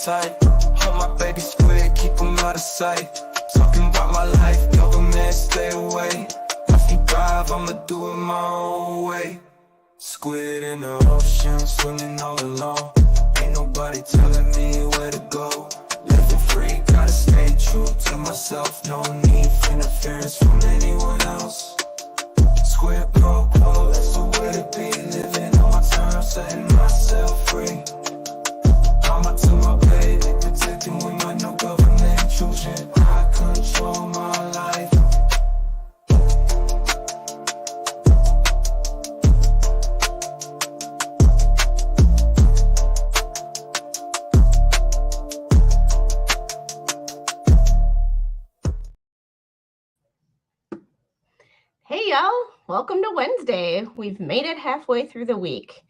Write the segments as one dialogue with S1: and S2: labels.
S1: tight. Hold my baby squid, keep him out of sight. Talking about my life, government stay away. If you drive, I'ma do it my own way. Squid in the ocean, swimming all alone. Ain't nobody telling me where to go. Living free, gotta stay true to myself. No need for interference from anyone else. Squid pro quo, that's the way to be. Living on my terms, setting myself free. Mama to my baby, protecting with my no government intrusion. I control my life.
S2: Hey y'all, welcome to Wednesday. We've made it halfway through the week.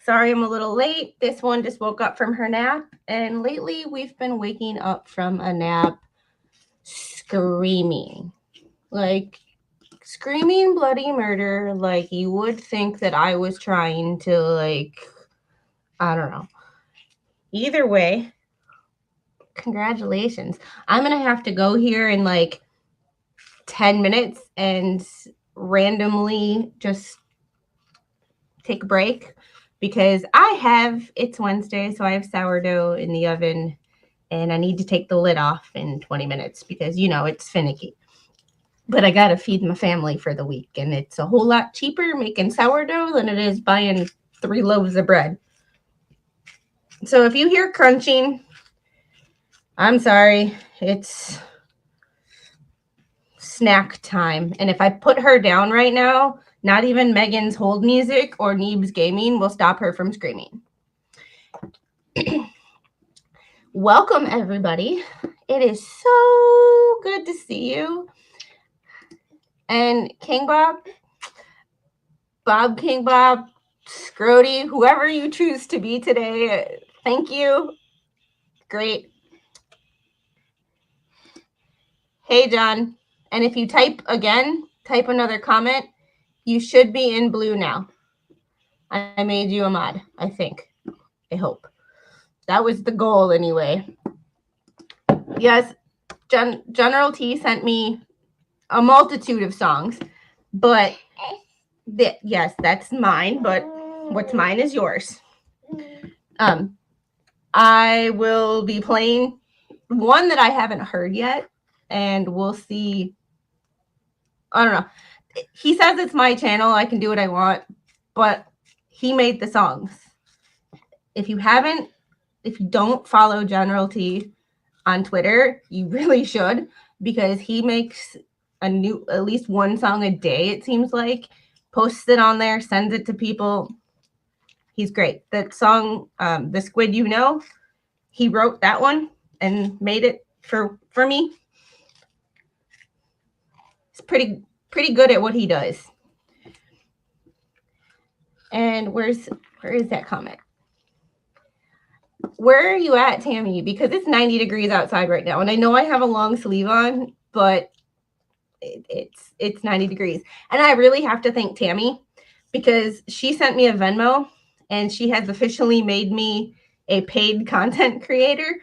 S2: Sorry I'm a little late. This one just woke up from her nap, and lately we've been waking up from a nap screaming. Like screaming bloody murder, like you would think that I was trying to I don't know. Either way, congratulations. I'm going to have to go here in 10 minutes and randomly just take a break because it's Wednesday, so I have sourdough in the oven and I need to take the lid off in 20 minutes because, it's finicky. But I got to feed my family for the week, and it's a whole lot cheaper making sourdough than it is buying 3 loaves of bread. So if you hear crunching, I'm sorry. It's snack time. And if I put her down right now, not even Megan's hold music or Neeb's gaming will stop her from screaming. Welcome, everybody. It is so good to see you. And King Bob, King Bob, Scrody, whoever you choose to be today, thank you. Great. Hey, John. And if you type another comment, you should be in blue now. I made you a mod, I think. I hope. That was the goal anyway. Yes, General T sent me a multitude of songs, but yes, that's mine, but what's mine is yours. I will be playing one that I haven't heard yet, and we'll see. I don't know. He says it's my channel. I can do what I want, but he made the songs. If you don't follow General T on Twitter, you really should, because he makes at least one song a day, it seems like, posts it on there, sends it to people. He's great. That song, The Squid You Know, he wrote that one and made it for me. It's pretty good at what he does. And where is that comment? Where are you at, Tammy? Because it's 90 degrees outside right now, and I know I have a long sleeve on, but it's 90 degrees. And I really have to thank Tammy because she sent me a Venmo, and she has officially made me a paid content creator.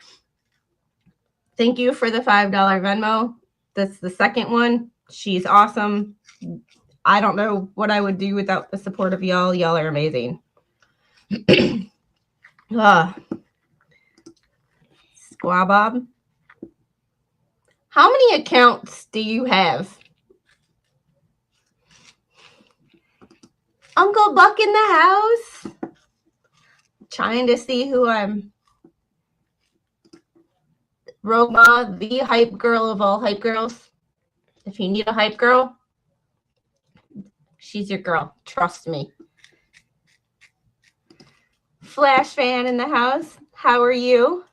S2: Thank you for the $5 Venmo. That's the second one. She's awesome. I don't know what I would do without the support of y'all. Y'all are amazing. Squabob. How many accounts do you have? Uncle Buck in the house. Trying to see who I'm. Roma, the hype girl of all hype girls. If you need a hype girl, she's your girl. Trust me. Flash fan in the house. How are you?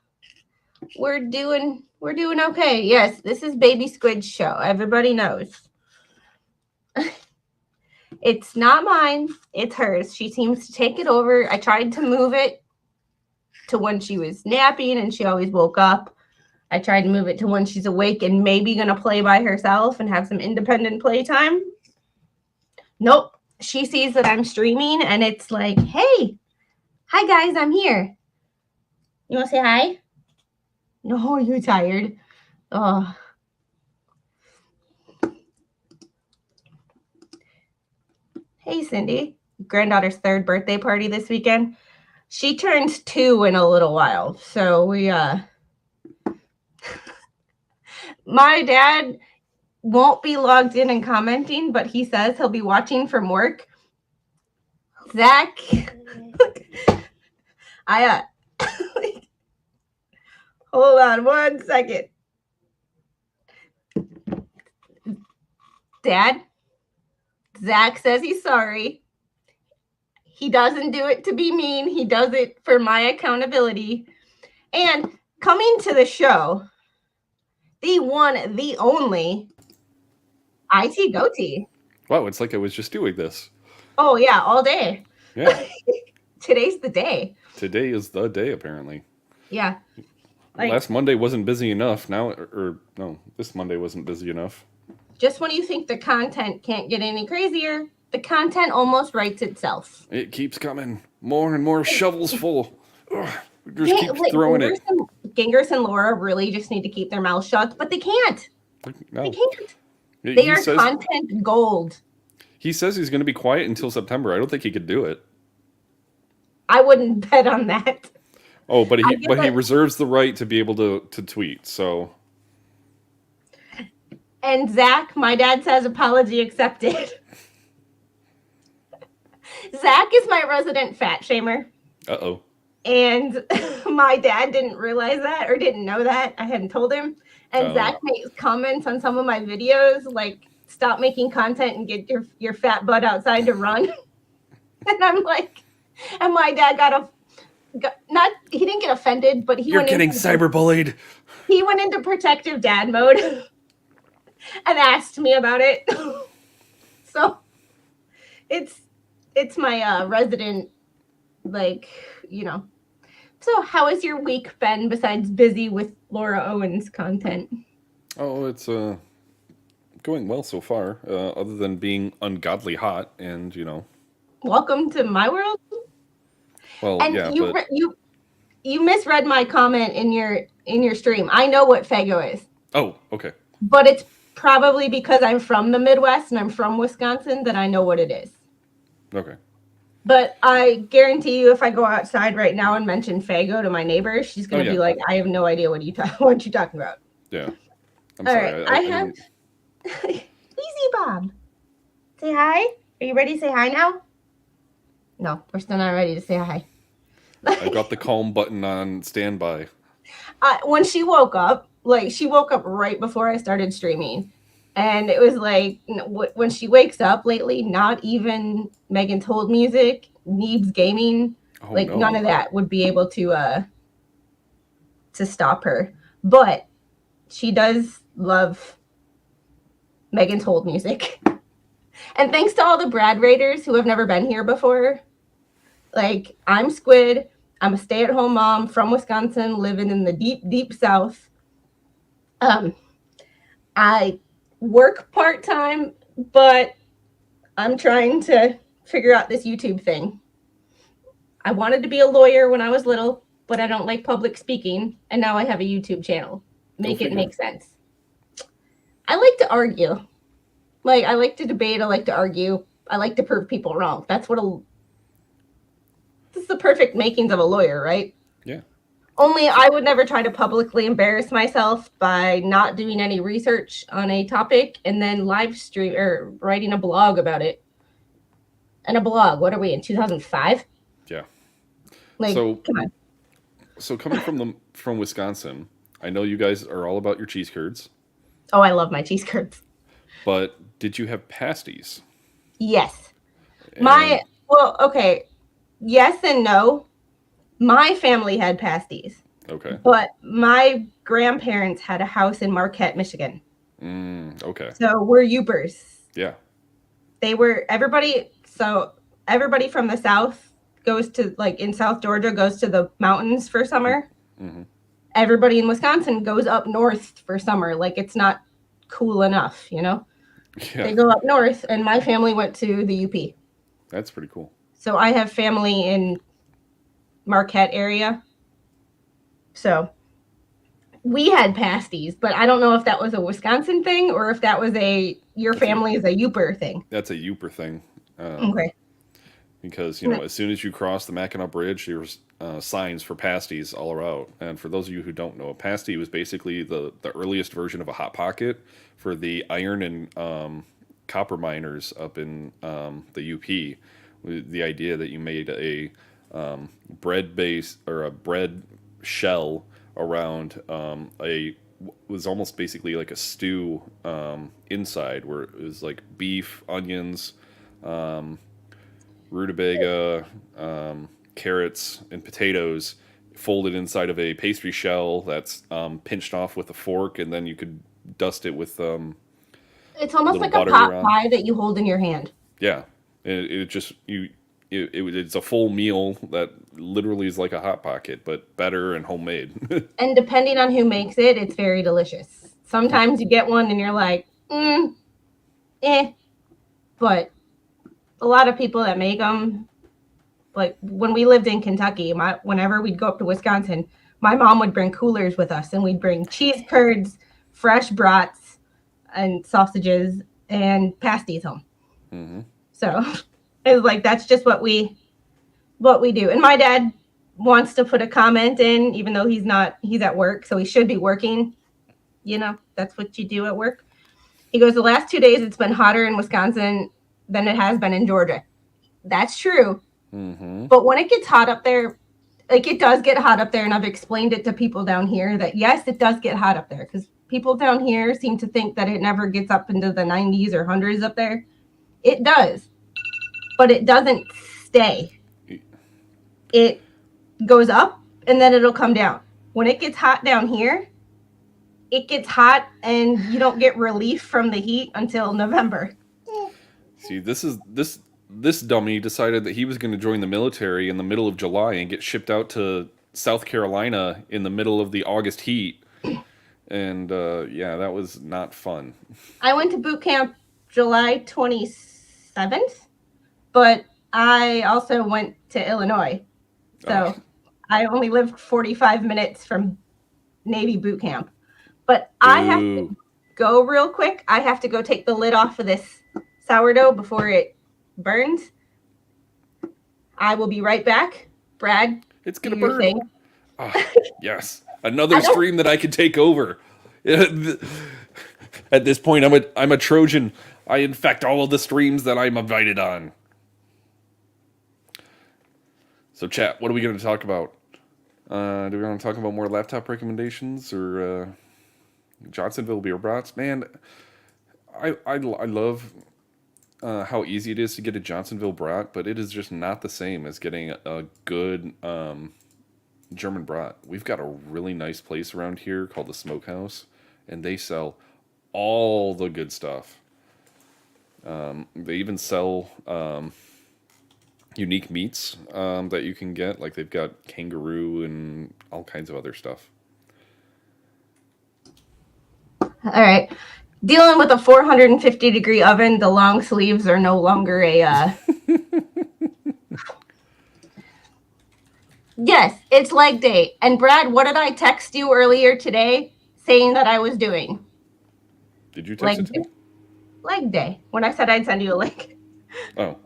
S2: We're doing okay. Yes, this is Baby Squid's show. Everybody knows. It's not mine. It's hers. She seems to take it over. I tried to move it to when she was napping and she always woke up. I tried to move it to when she's awake and maybe going to play by herself and have some independent playtime. Nope. She sees that I'm streaming and it's like, hey, hi guys, I'm here. You want to say hi? No, you're tired. Oh. Hey, Cindy. Granddaughter's third birthday party this weekend. She turns 2 in a little while. So my dad won't be logged in and commenting, but he says he'll be watching from work. Zach, I hold on 1 second. Dad, Zach says he's sorry. He doesn't do it to be mean. He does it for my accountability. And coming to the show, the one, the only IT Goatee.
S3: Wow, it's like I was just doing this.
S2: Oh, yeah, all day.
S3: Yeah.
S2: Today's the day.
S3: Today is the day, apparently.
S2: Yeah.
S3: Last Monday wasn't busy enough. This Monday wasn't busy enough.
S2: Just when you think the content can't get any crazier, the content almost writes itself.
S3: It keeps coming. More and more shovels full. Ugh, we just keep throwing it.
S2: Gingers and Laura really just need to keep their mouths shut, but they can't.
S3: No.
S2: They can't. They are content gold.
S3: He says he's going to be quiet until September. I don't think he could do it.
S2: I wouldn't bet on that.
S3: Oh, but he reserves the right to be able to tweet, so...
S2: And Zach, my dad says apology accepted. Zach is my resident fat shamer.
S3: Uh-oh.
S2: And my dad didn't realize that or didn't know that. I hadn't told him. And Zach makes comments on some of my videos like, stop making content and get your fat butt outside to run. And I'm like, and my dad he didn't get offended, but
S3: You're getting cyberbullied.
S2: He went into protective dad mode and asked me about it. So it's my resident, So how has your week been besides busy with Laura Owens content?
S3: Oh, it's going well so far, other than being ungodly hot and,
S2: Welcome to my world.
S3: Well,
S2: and
S3: yeah,
S2: you misread my comment in your stream. I know what Faygo is.
S3: Oh, okay.
S2: But it's probably because I'm from the Midwest and I'm from Wisconsin that I know what it is.
S3: Okay.
S2: But I guarantee you, if I go outside right now and mention Faygo to my neighbor, she's going to be like, "I have no idea what you talking about."
S3: Yeah.
S2: I'm sorry. Right. I have Easy Bob. Say hi. Are you ready to say hi now? No, we're still not ready to say hi.
S3: I got the calm button on standby.
S2: When she woke up right before I started streaming. And it was like, when she wakes up lately, not even Megan's Hold music, needs gaming, none of that would be able to stop her. But she does love Megan's Hold music. And thanks to all the Brad Raiders who have never been here before. I'm Squid. I'm a stay-at-home mom from Wisconsin, living in the deep, deep South. I work part-time, but I'm trying to figure out this YouTube thing. I wanted to be a lawyer when I was little, but I don't like public speaking, and now I have a YouTube channel. Make sense. I like to argue. I like to debate, I like to argue, I like to prove people wrong. This is the perfect makings of a lawyer, right?
S3: Yeah.
S2: Only I would never try to publicly embarrass myself by not doing any research on a topic and then live stream or writing a blog about it. And a blog, what are we in 2005?
S3: Yeah.
S2: Come on.
S3: So coming from Wisconsin, I know you guys are all about your cheese curds.
S2: Oh, I love my cheese curds.
S3: But did you have pasties?
S2: Yes. Okay. Yes and no. My family had pasties. Okay. But my grandparents had a house in Marquette, Michigan.
S3: Okay.
S2: So we're Upers.
S3: Yeah.
S2: They were everybody from the South goes to in South Georgia goes to the mountains for summer. Mm-hmm. Everybody in Wisconsin goes up north for summer. It's not cool enough, Yeah. They go up north, and my family went to the UP.
S3: That's pretty cool.
S2: So I have family in Marquette area. So we had pasties, but I don't know if that was a Wisconsin thing or if that was your family is a Youper thing.
S3: That's a Youper thing.
S2: Okay.
S3: Because, you know, as soon as you cross the Mackinac Bridge, there's signs for pasties all around. And for those of you who don't know, a pasty was basically the earliest version of a Hot Pocket for the iron and copper miners up in the UP. With the idea that you made a bread base or a bread shell around was almost basically like a stew inside, where it was like beef, onions, rutabaga, carrots, and potatoes folded inside of a pastry shell that's pinched off with a fork, and then you could dust it with
S2: it's almost like a
S3: butter
S2: pot
S3: on.
S2: pie that you hold in your hand.
S3: Yeah, it's a full meal that literally is like a Hot Pocket, but better and homemade.
S2: And depending on who makes it, it's very delicious. Sometimes you get one and you're like, but a lot of people that make them, like when we lived in Kentucky, whenever we'd go up to Wisconsin, my mom would bring coolers with us, and we'd bring cheese curds, fresh brats, and sausages and pasties home. Mm-hmm. So it was like, that's just what we do. And my dad wants to put a comment in, even though he's at work, so he should be working. You know, that's what you do at work. He goes, the last 2 days it's been hotter in Wisconsin than it has been in Georgia. That's true. Mm-hmm. But when it gets hot up there, like it does get hot up there, and I've explained it to people down here that yes, it does get hot up there, because people down here seem to think that it never gets up into the 90s or 100s up there. It does, but it doesn't stay. It goes up and then it'll come down. When it gets hot down here, it gets hot and you don't get relief from the heat until November.
S3: See, this dummy decided that he was going to join the military in the middle of July and get shipped out to South Carolina in the middle of the August heat. And yeah, that was not fun.
S2: I went to boot camp July 27th, but I also went to Illinois. So I only lived 45 minutes from Navy boot camp. But I have to go real quick. I have to go take the lid off of this sourdough before it burns. I will be right back. Brad,
S3: it's going to burn. Yes. Another stream that I could take over. At this point, I'm a Trojan. I infect all of the streams that I'm invited on. So, chat, what are we going to talk about? Do we want to talk about more laptop recommendations or Johnsonville beer brats? Man, I love how easy it is to get a Johnsonville brat, but it is just not the same as getting a good German brat. We've got a really nice place around here called the Smokehouse, and they sell all the good stuff. They even sell unique meats that you can get. Like they've got kangaroo and all kinds of other stuff.
S2: All right. Dealing with a 450-degree oven, the long sleeves are no longer a... Yes, it's leg day. And Brad, what did I text you earlier today saying that I was doing?
S3: Did you text it to me?
S2: Leg day. When I said I'd send you a link.
S3: Oh.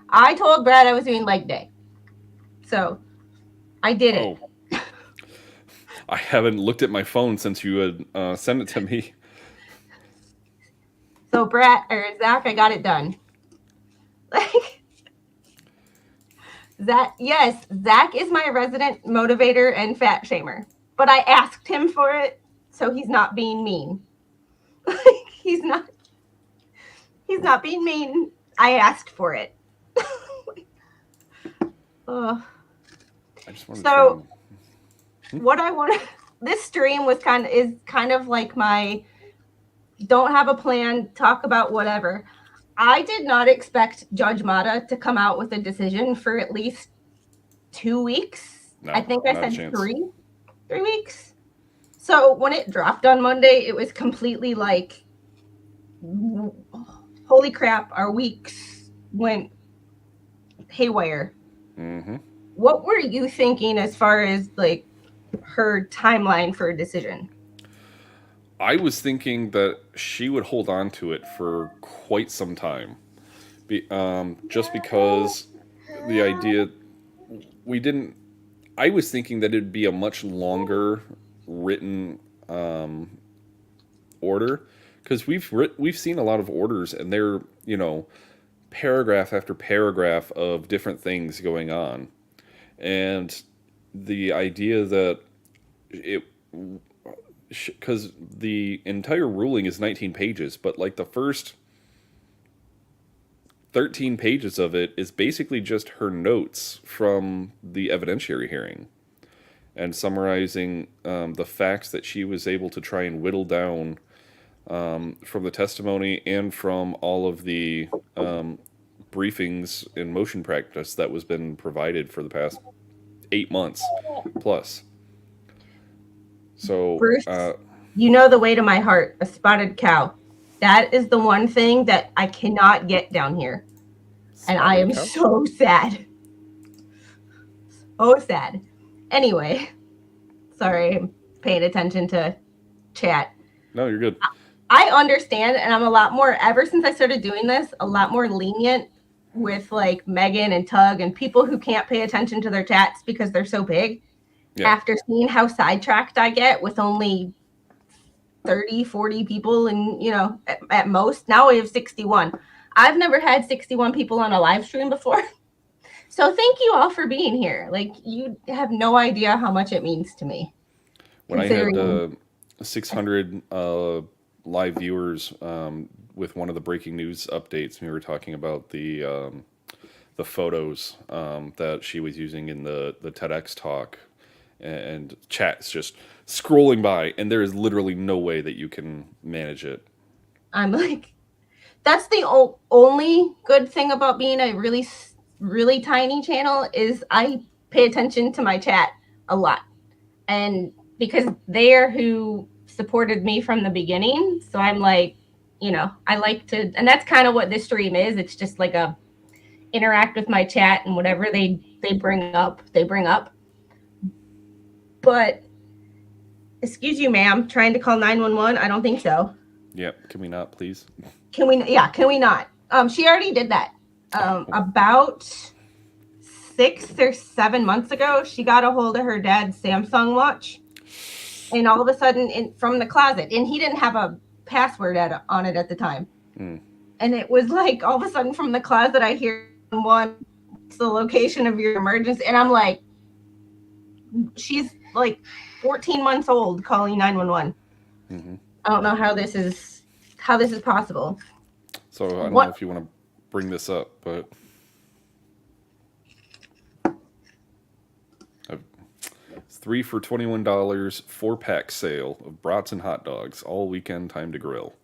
S2: I told Brad I was doing leg day. So, I did it.
S3: I haven't looked at my phone since you had sent it to me.
S2: So, Zach, I got it done. Zach is my resident motivator and fat shamer. But I asked him for it, so he's not being mean. He's not being mean. I asked for it.
S3: I just want
S2: to what I want to... This stream was kind of like my don't have a plan, talk about whatever. I did not expect Judge Mata to come out with a decision for at least 2 weeks.
S3: No,
S2: I think I said 3 weeks. So when it dropped on Monday, it was completely like, holy crap, our weeks went haywire.
S3: Mm-hmm.
S2: What were you thinking as far as like her timeline for a decision?
S3: I was thinking that she would hold on to it for quite some time. Just because the idea we didn't. I was thinking that it'd be a much longer written order because we've seen a lot of orders and they're paragraph after paragraph of different things going on, and the idea that it because the entire ruling is 19 pages, but like the first 13 pages of it is basically just her notes from the evidentiary hearing and summarizing the facts that she was able to try and whittle down from the testimony and from all of the briefings in motion practice that was been provided for the past 8 months plus. So,
S2: Bruce, you know the way to my heart, a spotted cow. That is the one thing that I cannot get down here. And I am so sad. So sad. Anyway, sorry, I'm paying attention to chat.
S3: No, you're good.
S2: I understand, and I'm a lot more, ever since I started doing this, a lot more lenient with like Megan and Tug and people who can't pay attention to their chats because they're so big. Yeah. After seeing how sidetracked I get with only 30, 40 people and, at most, now we have 61. I've never had 61 people on a live stream before. So thank you all for being here. Like, you have no idea how much it means to me.
S3: When I had 600 live viewers with one of the breaking news updates, we were talking about the photos that she was using in the TEDx talk, and chat's just scrolling by, and there is literally no way that you can manage it.
S2: I'm like, that's the only good thing about being a really, really tiny channel is I pay attention to my chat a lot. And because they're who supported me from the beginning. So I'm like, I like to, and that's kind of what this stream is. It's just like a interact with my chat and whatever they bring up, they bring up. But excuse you, ma'am, trying to call 911? I don't think so.
S3: Yep. Can we not, please?
S2: Can we not? She already did that. About 6 or 7 months ago, she got a hold of her dad's Samsung watch. And all of a sudden, from the closet, and he didn't have a password on it at the time. Mm. And it was like, all of a sudden from the closet, I hear one, it's the location of your emergency. And I'm like, she's like 14 months old calling 911. Mm-hmm. I don't know how this is possible.
S3: So I don't know if you want to bring this up, but it's 3 for $21 4-pack sale of brats and hot dogs all weekend, time to grill.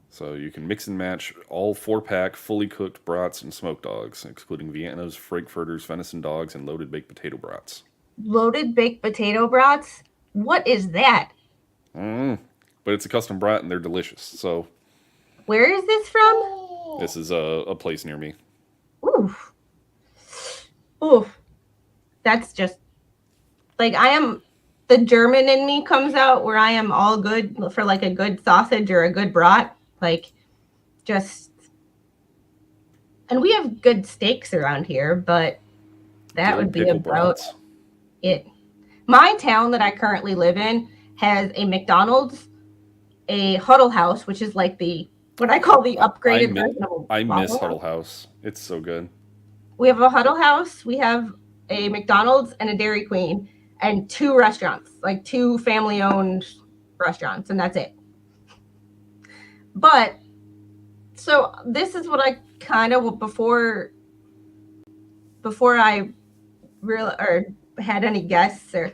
S3: So you can mix and match all 4-pack fully cooked brats and smoked dogs, excluding Viennas, Frankfurters, venison dogs, and loaded baked potato brats.
S2: Loaded baked potato brats? What is that?
S3: But it's a custom brat and they're delicious. So,
S2: where is this from?
S3: This is a place near me.
S2: Oof. That's just like the German in me comes out where I am all good for like a good sausage or a good brat. Like, and we have good steaks around here, but that would be about brats. It. My town that I currently live in has a McDonald's, a Huddle House, which is like what I call the upgraded version of
S3: I miss Huddle House. It's so good.
S2: We have a Huddle House, we have a McDonald's and a Dairy Queen, and 2 restaurants, like 2 family-owned restaurants, and that's it. But, so this is what I kind of, before I had any guests, or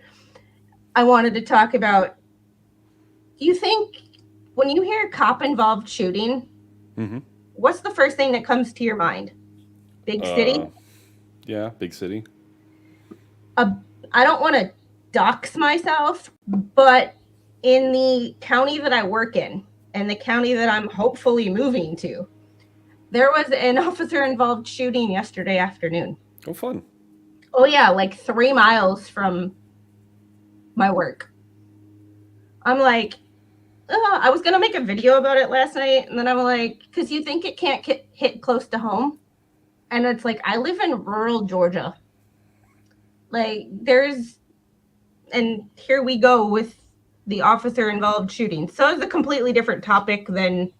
S2: I wanted to talk about, do you think when you hear cop-involved shooting, mm-hmm. what's the first thing that comes to your mind? Big city?
S3: Yeah, big city.
S2: I don't want to dox myself, but in the county that I work in, and the county that I'm hopefully moving to, there was an officer-involved shooting yesterday afternoon.
S3: Oh, fun.
S2: Oh, yeah, like 3 miles from my work. I'm like, I was gonna make a video about it last night, and then I'm like, because you think it can't hit close to home, and it's like I live in rural Georgia. Like and here we go with the officer involved shooting. So it's a completely different topic than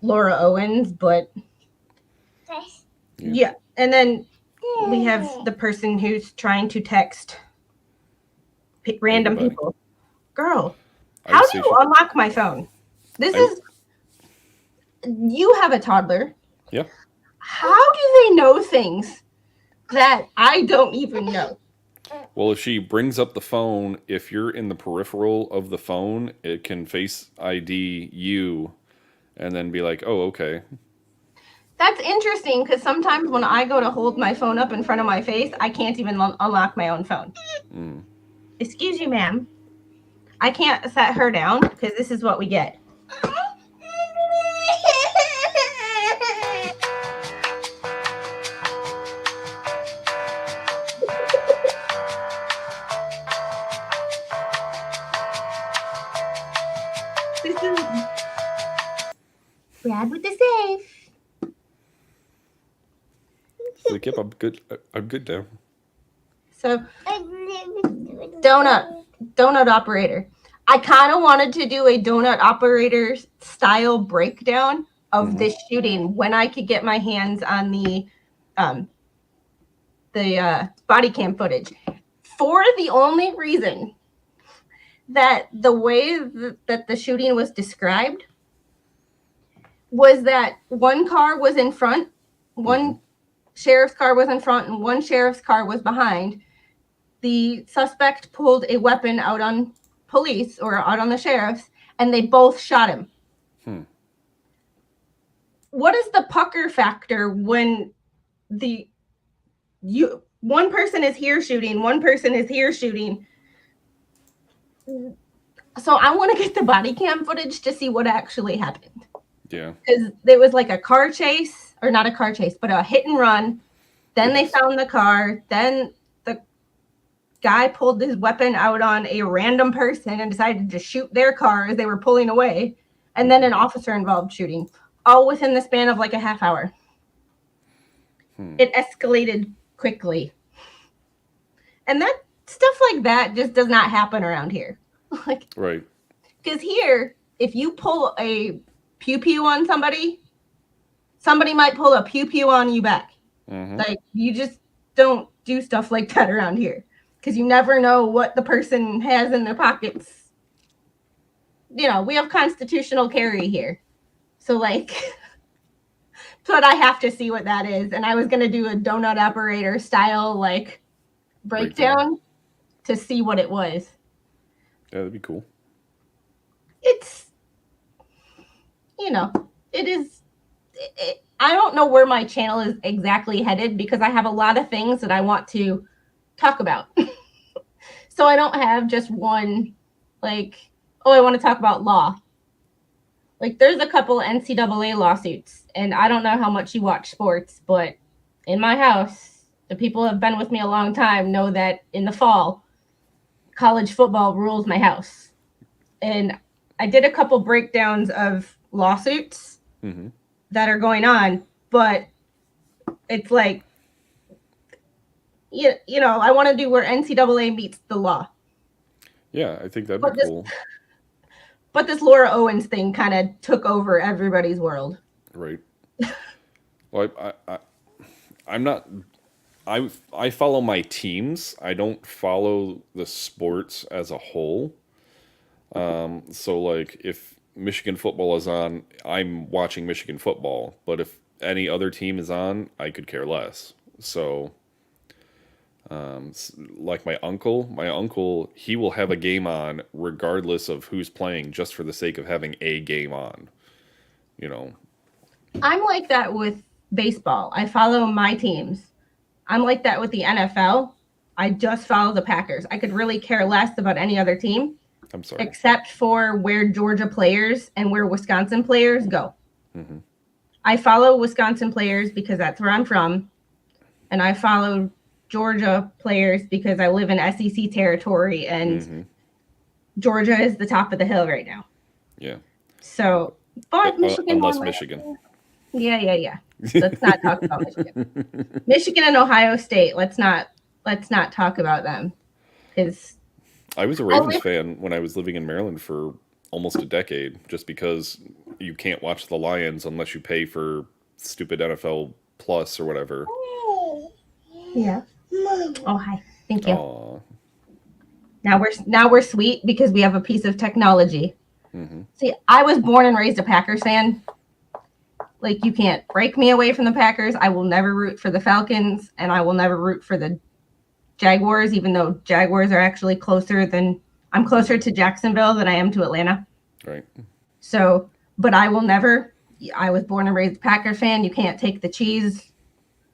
S2: Laura Owens, but yeah. And then we have the person who's trying to text random people. Girl, how do you unlock my phone? You have a toddler.
S3: Yeah.
S2: How do they know things that I don't even know?
S3: Well, if she brings up the phone, if you're in the peripheral of the phone, it can Face ID you and then be like, oh, okay.
S2: That's interesting because sometimes when I go to hold my phone up in front of my face, I can't even unlock my own phone.
S3: Mm.
S2: Excuse you, ma'am. I can't set her down because this is what we get. This is Brad with the safe.
S3: Like, yep, I'm good. I'm good now.
S2: So, donut operator. I kind of wanted to do a donut operator style breakdown of this shooting when I could get my hands on the body cam footage, for the only reason that the way that the shooting was described was that one car was in front, one sheriff's car was in front, and one sheriff's car was behind. The suspect pulled a weapon out on police or out on the sheriffs, and they both shot him. What is the pucker factor when one person is here shooting, one person is here shooting? So I want to get the body cam footage to see what actually happened.
S3: Yeah.
S2: Because there was like a car chase, or not a car chase, but a hit and run. Then they found the car. Then the guy pulled his weapon out on a random person and decided to shoot their car as they were pulling away. And then an officer involved shooting, all within the span of like a half hour. It escalated quickly. And that stuff like that just does not happen around here. Like,
S3: right.
S2: Because here, if you pull a pew pew on somebody might pull a pew pew on you back. Like, you just don't do stuff like that around here, because you never know what the person has in their pockets. You know, we have constitutional carry here, so like, but I have to see what that is. And I was gonna do a donut operator style like breakdown to see what it was.
S3: Yeah, that'd be cool.
S2: It's, you know, it is. I don't know where my channel is exactly headed, because I have a lot of things that I want to talk about. So I don't have just one, like, oh, I want to talk about law. Like, there's a couple NCAA lawsuits, and I don't know how much you watch sports, but in my house, the people who have been with me a long time know that in the fall, college football rules my house. And I did a couple breakdowns of lawsuits that are going on, but it's like, you know, I want to do where NCAA meets the law.
S3: Yeah, I think that'd be cool.
S2: But this Laura Owens thing kind of took over everybody's world.
S3: Right. Well, I'm not. I follow my teams. I don't follow the sports as a whole. So, like, if Michigan football is on, I'm watching Michigan football. But if any other team is on, I could care less. So, like my uncle, he will have a game on regardless of who's playing, just for the sake of having a game on. You know.
S2: I'm like that with baseball. I follow my teams. I'm like that with the NFL. I just follow the Packers. I could really care less about any other team.
S3: I'm sorry.
S2: Except for where Georgia players and where Wisconsin players go. I follow Wisconsin players because that's where I'm from. And I follow Georgia players because I live in SEC territory, and Georgia is the top of the hill right now.
S3: Yeah.
S2: So, but Michigan
S3: Unless
S2: won last
S3: Michigan.
S2: year. Yeah. Let's not talk about Michigan. Michigan and Ohio State. Let's not talk about them because
S3: I was a Ravens fan when I was living in Maryland for almost a decade, just because you can't watch the Lions unless you pay for stupid NFL Plus or whatever.
S2: Yeah. Oh, hi. Thank you.
S3: Aw.
S2: Now we're sweet because we have a piece of technology.
S3: Mm-hmm.
S2: See, I was born and raised a Packers fan. Like, you can't break me away from the Packers. I will never root for the Falcons, and I will never root for the Jaguars, even though Jaguars are actually I'm closer to Jacksonville than I am to Atlanta.
S3: Right.
S2: So, but I will never. I was born and raised a Packer fan. You can't take the cheese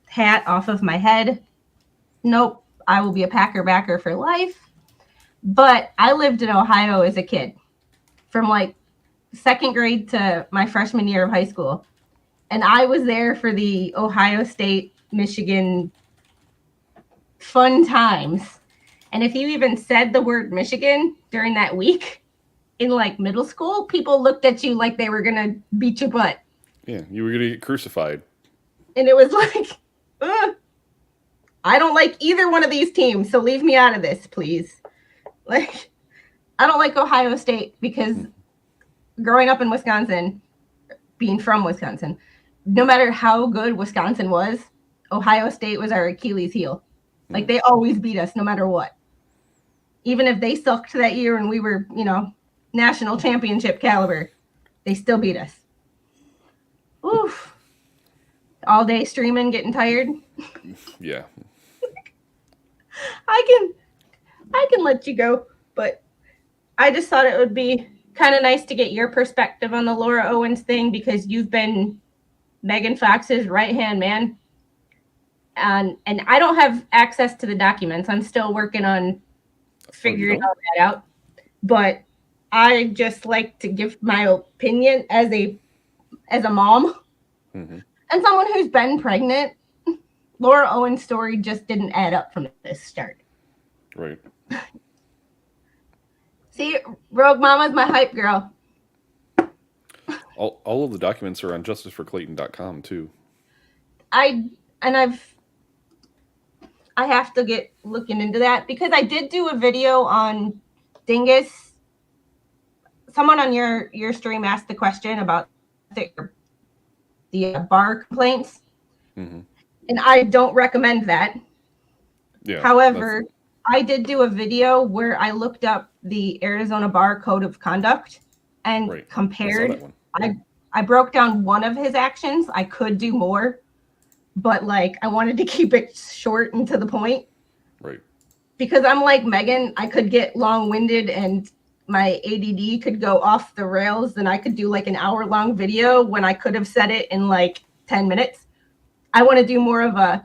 S2: hat off of my head. Nope. I will be a Packer backer for life. But I lived in Ohio as a kid from like second grade to my freshman year of high school. And I was there for the Ohio State, Michigan fun times. And if you even said the word Michigan during that week in like middle school, people looked at you like they were going to beat your butt.
S3: Yeah, you were going to get crucified.
S2: And it was like, I don't like either one of these teams, so leave me out of this, please. Like, I don't like Ohio State because growing up in Wisconsin, being from Wisconsin, no matter how good Wisconsin was, Ohio State was our Achilles heel. Like, they always beat us no matter what. Even if they sucked that year and we were, national championship caliber, they still beat us. Oof. All day streaming, getting tired.
S3: Yeah.
S2: I can let you go, but I just thought it would be kind of nice to get your perspective on the Laura Owens thing because you've been Megan Fox's right-hand man. And I don't have access to the documents. I'm still working on figuring all that out. But I just like to give my opinion as a mom and someone who's been pregnant. Laura Owens' story just didn't add up from this start.
S3: Right.
S2: See, Rogue Mama's my hype girl.
S3: All of the documents are on justiceforclayton.com too.
S2: I have to get looking into that because I did do a video on Dingus. Someone on your stream asked the question about the bar complaints.
S3: Mm-hmm.
S2: And I don't recommend that.
S3: Yeah.
S2: However, I did do a video where I looked up the Arizona Bar Code of Conduct and compared. I broke down one of his actions. I could do more, but I wanted to keep it short and to the point.
S3: Right.
S2: Because I'm like Megan, I could get long-winded and my ADD could go off the rails and I could do an hour-long video when I could have said it in 10 minutes. I want to do more of a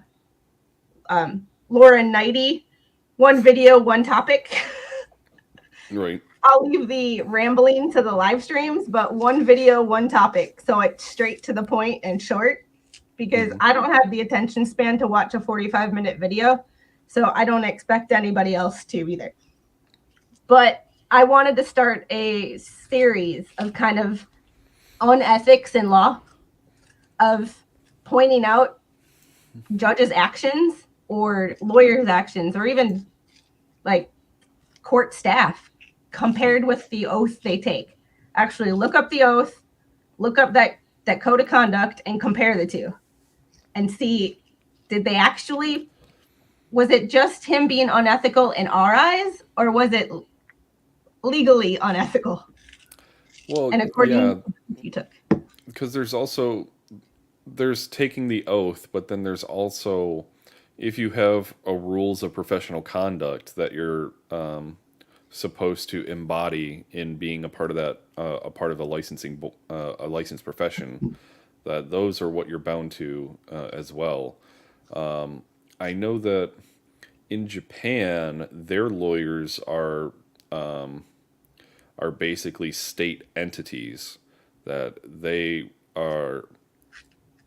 S2: Laura Knighty, one video, one topic.
S3: Right.
S2: I'll leave the rambling to the live streams, but one video, one topic. So it's straight to the point and short because I don't have the attention span to watch a 45-minute video. So I don't expect anybody else to either. But I wanted to start a series of kind of unethics in law of pointing out judges' actions or lawyers' actions or even court staff compared with the oath they take. Actually look up the oath, look up that code of conduct and compare the two and see, was it just him being unethical in our eyes or was it legally unethical?
S3: Well,
S2: and according to you took.
S3: Because there's taking the oath, but then there's also if you have a rules of professional conduct that you're supposed to embody in being a part of that, a part of a licensed profession, that those are what you're bound to as well. I know that in Japan, their lawyers are basically state entities that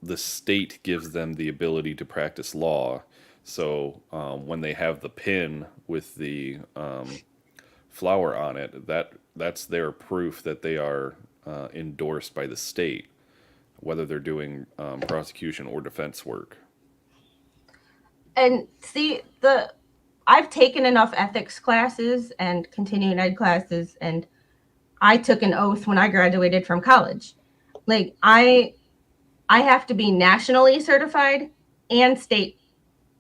S3: the state gives them the ability to practice law. So when they have the pin with the flower on it, that's their proof that they are endorsed by the state, whether they're doing prosecution or defense work.
S2: And see, I've taken enough ethics classes and continuing ed classes, and I took an oath when I graduated from college. Like I have to be nationally certified and state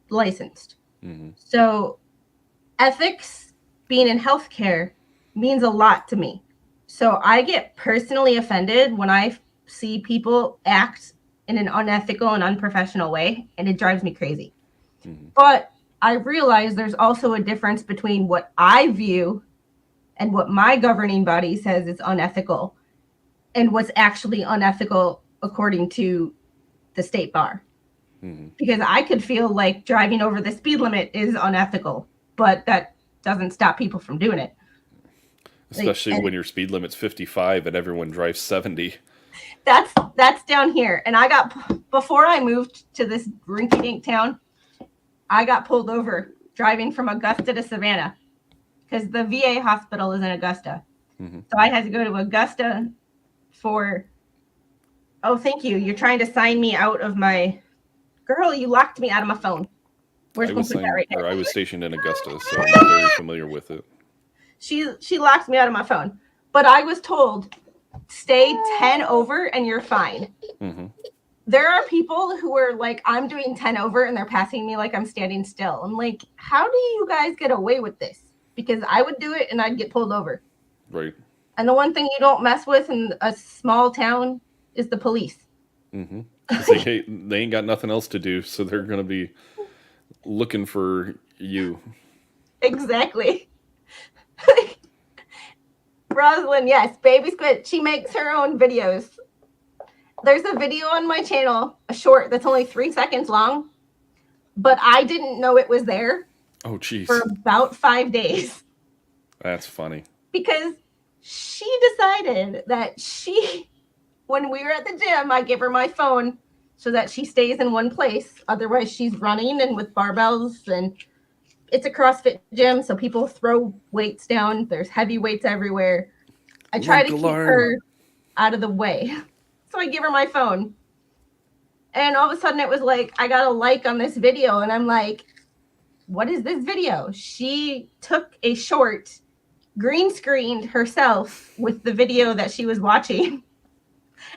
S2: licensed.
S3: Mm-hmm.
S2: So ethics, being in healthcare, means a lot to me. So I get personally offended when I see people act in an unethical and unprofessional way, and it drives me crazy.
S3: Mm-hmm.
S2: But I realize there's also a difference between what I view and what my governing body says is unethical and what's actually unethical according to the state bar.
S3: Mm-hmm.
S2: Because I could feel like driving over the speed limit is unethical, but that doesn't stop people from doing it.
S3: Especially when your speed limit's 55 and everyone drives 70.
S2: That's down here. And before I moved to this rinky-dink town, I got pulled over driving from Augusta to Savannah because the VA hospital is in Augusta.
S3: Mm-hmm.
S2: So I had to go to Augusta for, oh, thank you. You're trying to sign me out of my, girl, you locked me out of my phone. Where's going to put that right there?
S3: I was stationed in Augusta, so I'm very familiar with it.
S2: She locked me out of my phone. But I was told, stay 10 over and you're fine.
S3: Mm-hmm.
S2: There are people who are like, I'm doing 10 over and they're passing me like I'm standing still. I'm like, how do you guys get away with this? Because I would do it and I'd get pulled over.
S3: Right.
S2: And the one thing you don't mess with in a small town is the police.
S3: Mm-hmm. They ain't got nothing else to do, so they're going to be looking for you.
S2: Exactly. Rosalind, yes, Baby Squid. She makes her own videos. There's a video on my channel, a short that's only 3 seconds long, but I didn't know it was there.
S3: Oh, jeez.
S2: For about 5 days.
S3: That's funny.
S2: Because she decided that when we were at the gym, I give her my phone so that she stays in one place. Otherwise, she's running and with barbells, and it's a CrossFit gym, so people throw weights down. There's heavy weights everywhere. I try to keep her out of the way. So I give her my phone. And all of a sudden it was like, I got a like on this video. And I'm like, what is this video? She took a short, green screened herself with the video that she was watching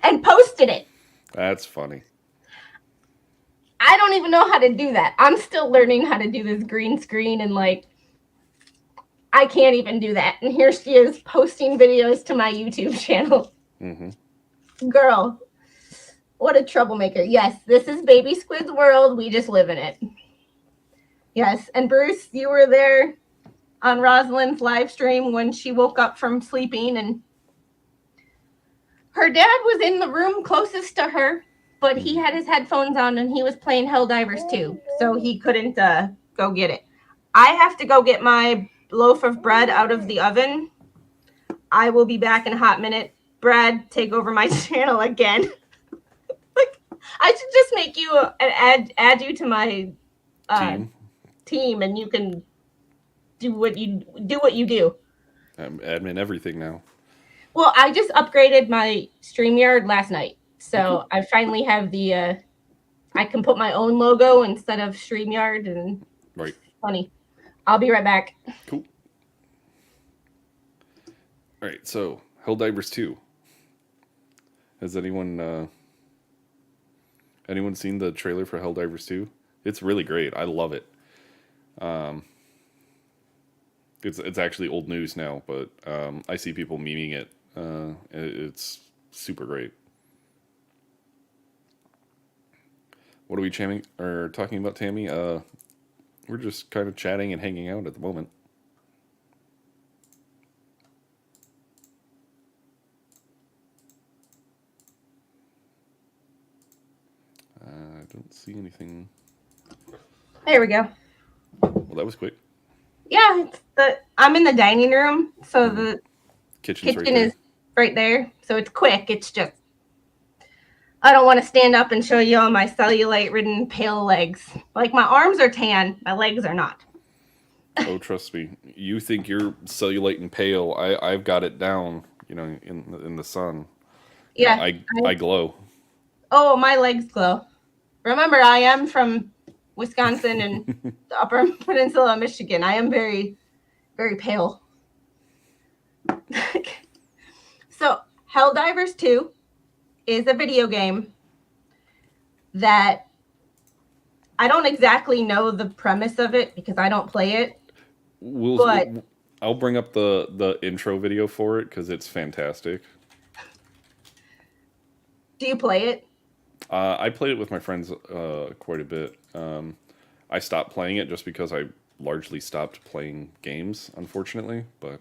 S2: and posted it.
S3: That's funny.
S2: I don't even know how to do that. I'm still learning how to do this green screen, and like, I can't even do that. And here she is posting videos to my YouTube channel.
S3: Mm-hmm.
S2: Girl, what a troublemaker. Yes, this is Baby Squid's world. We just live in it. Yes, and Bruce, you were there on Rosalind's live stream when she woke up from sleeping, and her dad was in the room closest to her, but he had his headphones on and he was playing Helldivers 2, so he couldn't go get it. I have to go get my loaf of bread out of the oven. I will be back in a hot minute. Brad, take over my channel again. Like, I should just make you add you to my team, and you can do what you do.
S3: I'm admin everything now.
S2: Well, I just upgraded my StreamYard last night, so I finally have the. I can put my own logo instead of StreamYard, and
S3: right.
S2: Funny. I'll be right back.
S3: Cool. All right, so Helldivers 2. Has anyone seen the trailer for Helldivers 2? It's really great. I love it. It's actually old news now, but I see people memeing it. It's super great. What are we talking about, Tammy? We're just kind of chatting and hanging out at the moment. I don't see anything.
S2: There we go.
S3: Well, that was quick.
S2: Yeah, I'm in the dining room, so the
S3: kitchen
S2: is right there. So it's quick. It's just, I don't want to stand up and show you all my cellulite-ridden pale legs. Like, my arms are tan, my legs are not.
S3: Oh, trust me. You think you're cellulite and pale. I've got it down, in the sun.
S2: Yeah.
S3: I glow.
S2: Oh, my legs glow. Remember, I am from Wisconsin and the Upper Peninsula of Michigan. I am very, very pale. So, Helldivers 2 is a video game that I don't exactly know the premise of it because I don't play it. But
S3: I'll bring up the intro video for it because it's fantastic.
S2: Do you play it?
S3: I played it with my friends quite a bit. I stopped playing it just because I largely stopped playing games, unfortunately. But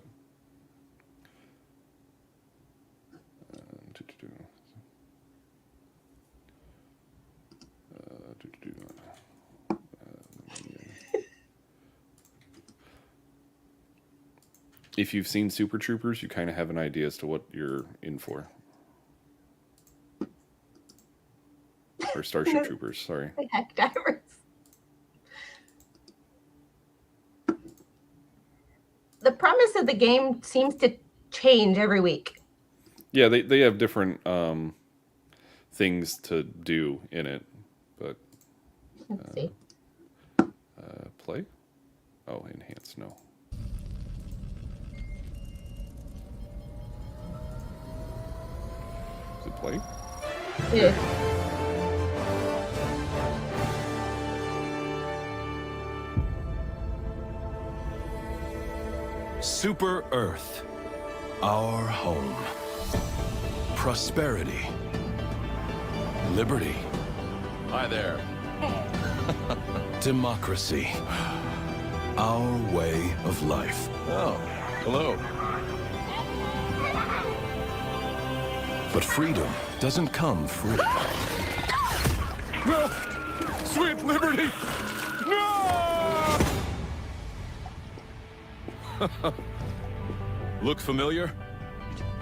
S3: if you've seen Super Troopers, you kind of have an idea as to what you're in for. Or Starship Troopers, sorry.
S2: The Helldivers. The premise of the game seems to change every week.
S3: Yeah, they have different things to do in it, but
S2: Let's see.
S3: play? Oh, enhance, no. Is it play?
S2: Yeah.
S4: Super Earth, our home. Prosperity. Liberty.
S5: Hi there.
S4: Democracy. Our way of life.
S5: Oh, hello.
S4: But freedom doesn't come free.
S5: No! Sweet liberty! No! Look familiar?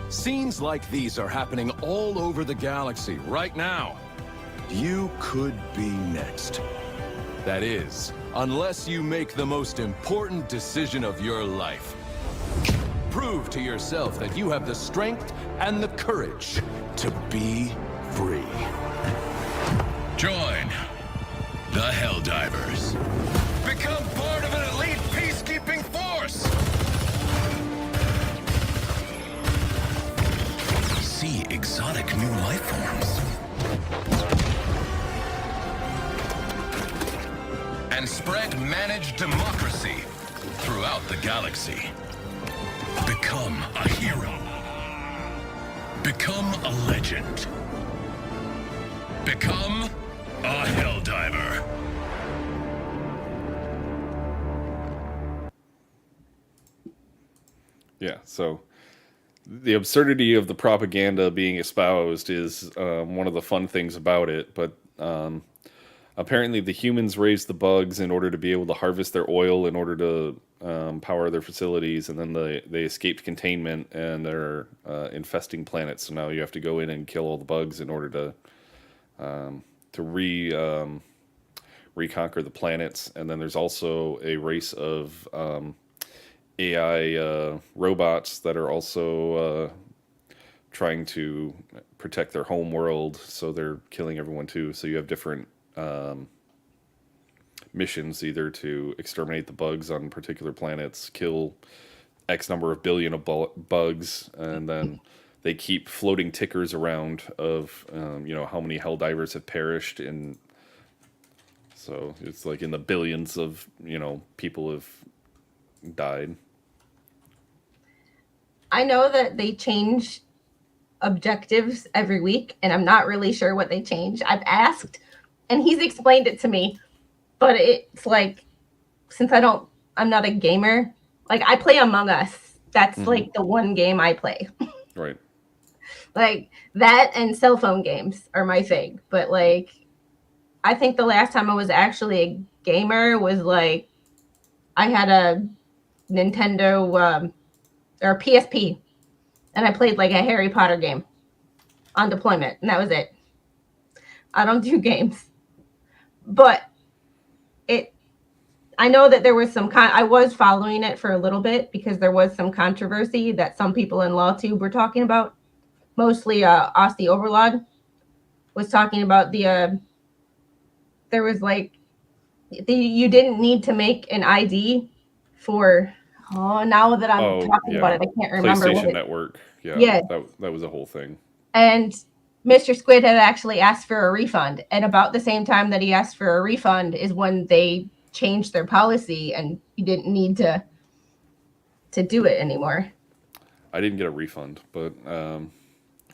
S5: Scenes like these are happening all over the galaxy right now.
S4: You could be next.
S5: That is, unless you make the most important decision of your life. Prove to yourself that you have the strength and the courage
S4: To be free.
S6: Join the Helldivers. Become part of an elite peacekeeping force. See exotic new life forms. And spread managed democracy throughout the galaxy. Become a hero. Become a legend. Become a Helldiver.
S3: Yeah, so the absurdity of the propaganda being espoused is one of the fun things about it, but apparently the humans raised the bugs in order to be able to harvest their oil in order to power their facilities, and then they escaped containment and they're infesting planets. So now you have to go in and kill all the bugs in order to reconquer the planets. And then there's also a race of AI robots that are also trying to protect their home world, so they're killing everyone too. So you have different missions, either to exterminate the bugs on particular planets, kill X number of billion of bugs, and then they keep floating tickers around of how many Helldivers have perished, and so it's like in the billions of people have died.
S2: I know that they change objectives every week, and I'm not really sure what they change. I've asked, and he's explained it to me, but it's like, since I'm not a gamer, like I play Among Us. That's like the one game I play.
S3: Right.
S2: Like that and cell phone games are my thing. But like, I think the last time I was actually a gamer was like, I had a Nintendo or PSP, and I played like a Harry Potter game on deployment, and that was it. I don't do games, but I know that there was I was following it for a little bit because there was some controversy that some people in LawTube were talking about. Mostly Aussie Overlord was talking about there was like you didn't need to make an ID for now that I'm talking about it, I can't remember
S3: PlayStation Network.
S2: Yeah.
S3: That was a whole thing.
S2: And Mr. Squid had actually asked for a refund, and about the same time that he asked for a refund is when they changed their policy, and you didn't need to do it anymore.
S3: I didn't get a refund, but